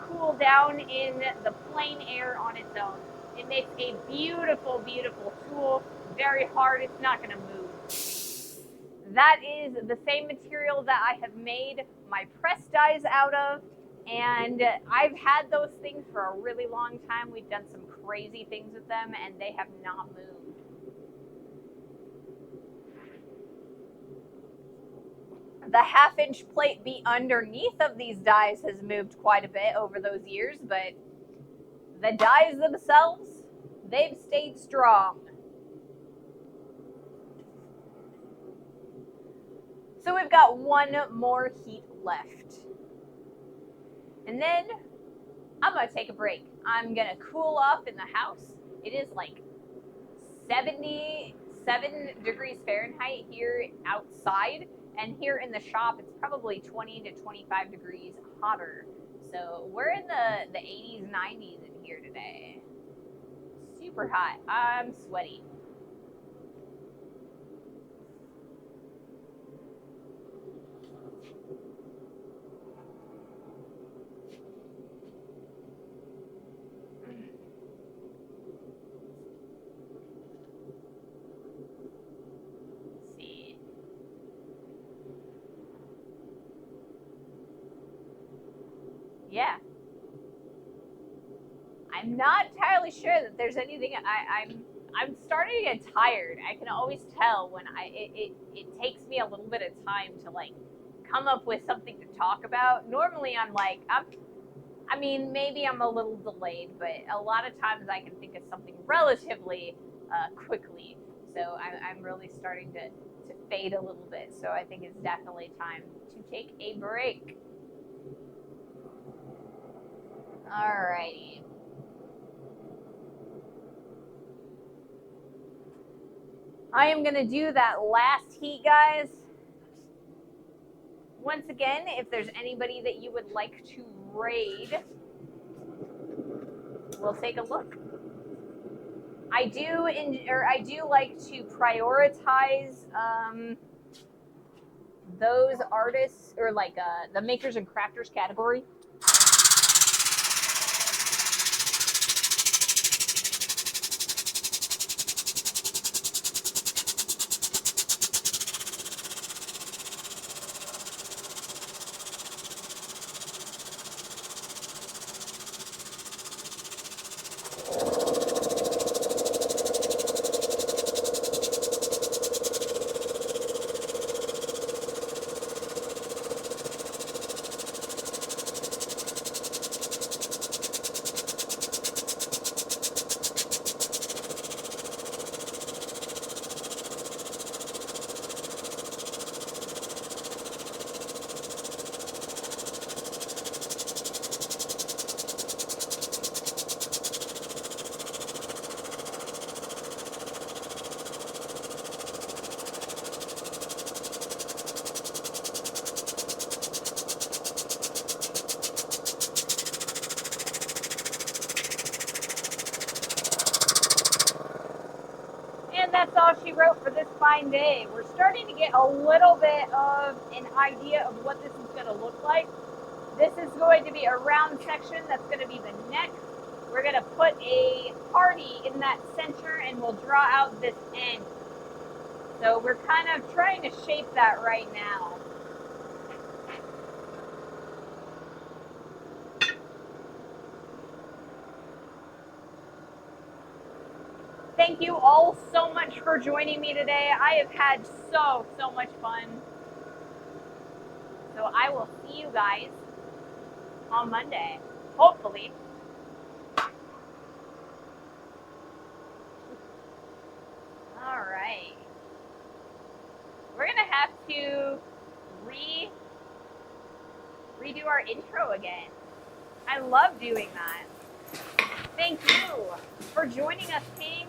cool down in the plain air on its own. It makes a beautiful, beautiful tool. Very hard. It's not going to move. That is the same material that I have made my press dies out of. And I've had those things for a really long time. We've done some crazy things with them, and they have not moved. The half-inch plate be underneath of these dies has moved quite a bit over those years, but the dies themselves, they've stayed strong. So we've got one more heat left. And then I'm going to take a break. I'm going to cool off in the house. It is like 77 degrees Fahrenheit here outside. And here in the shop, it's probably 20 to 25 degrees hotter. So we're in the 80s, 90s in here today. Super hot. I'm sweaty. Yeah. I'm not entirely sure that there's anything. I'm starting to get tired. I can always tell when it takes me a little bit of time to like come up with something to talk about. Normally I mean, maybe I'm a little delayed, but a lot of times I can think of something relatively quickly. So I'm really starting to fade a little bit. So I think it's definitely time to take a break. Alrighty. I am going to do that last heat, guys. Once again, if there's anybody that you would like to raid, we'll take a look. I do like to prioritize those artists, or like the makers and crafters category. That's all she wrote for this fine day. We're starting to get a little bit of an idea of what this is going to look like. This is going to be a round section. That's going to be the neck. We're going to put a party in that center, and we'll draw out this end. So we're kind of trying to shape that right now. Thank you all so much for joining me today. I have had so much fun. So I will see you guys on Monday, hopefully. All right. We're going to have to redo our intro again. I love doing that. Thank you for joining us, King.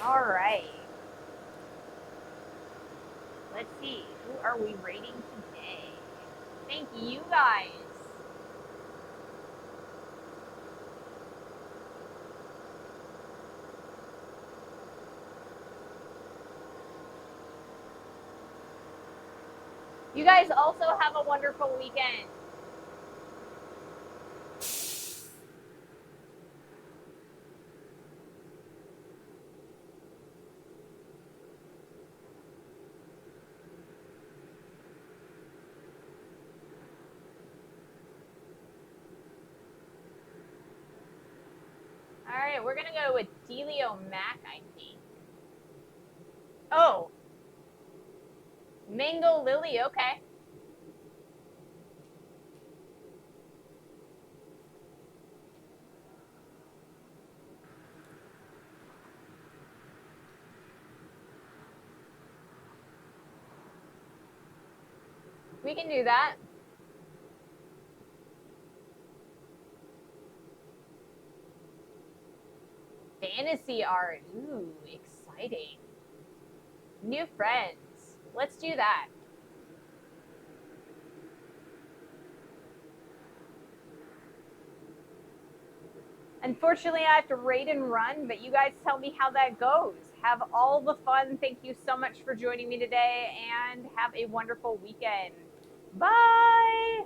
All right. Let's see. Who are we rating today? Thank you, guys. You guys also have a wonderful weekend. All right, we're going to go with Delio Mac, I think. Oh. Mango Lily, okay. We can do that. Fantasy art. Ooh, exciting. New friends. Let's do that. Unfortunately, I have to raid and run, but you guys tell me how that goes. Have all the fun. Thank you so much for joining me today, and have a wonderful weekend. Bye!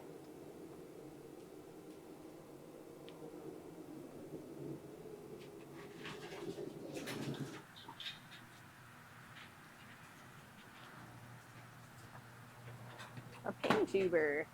A pin tuber.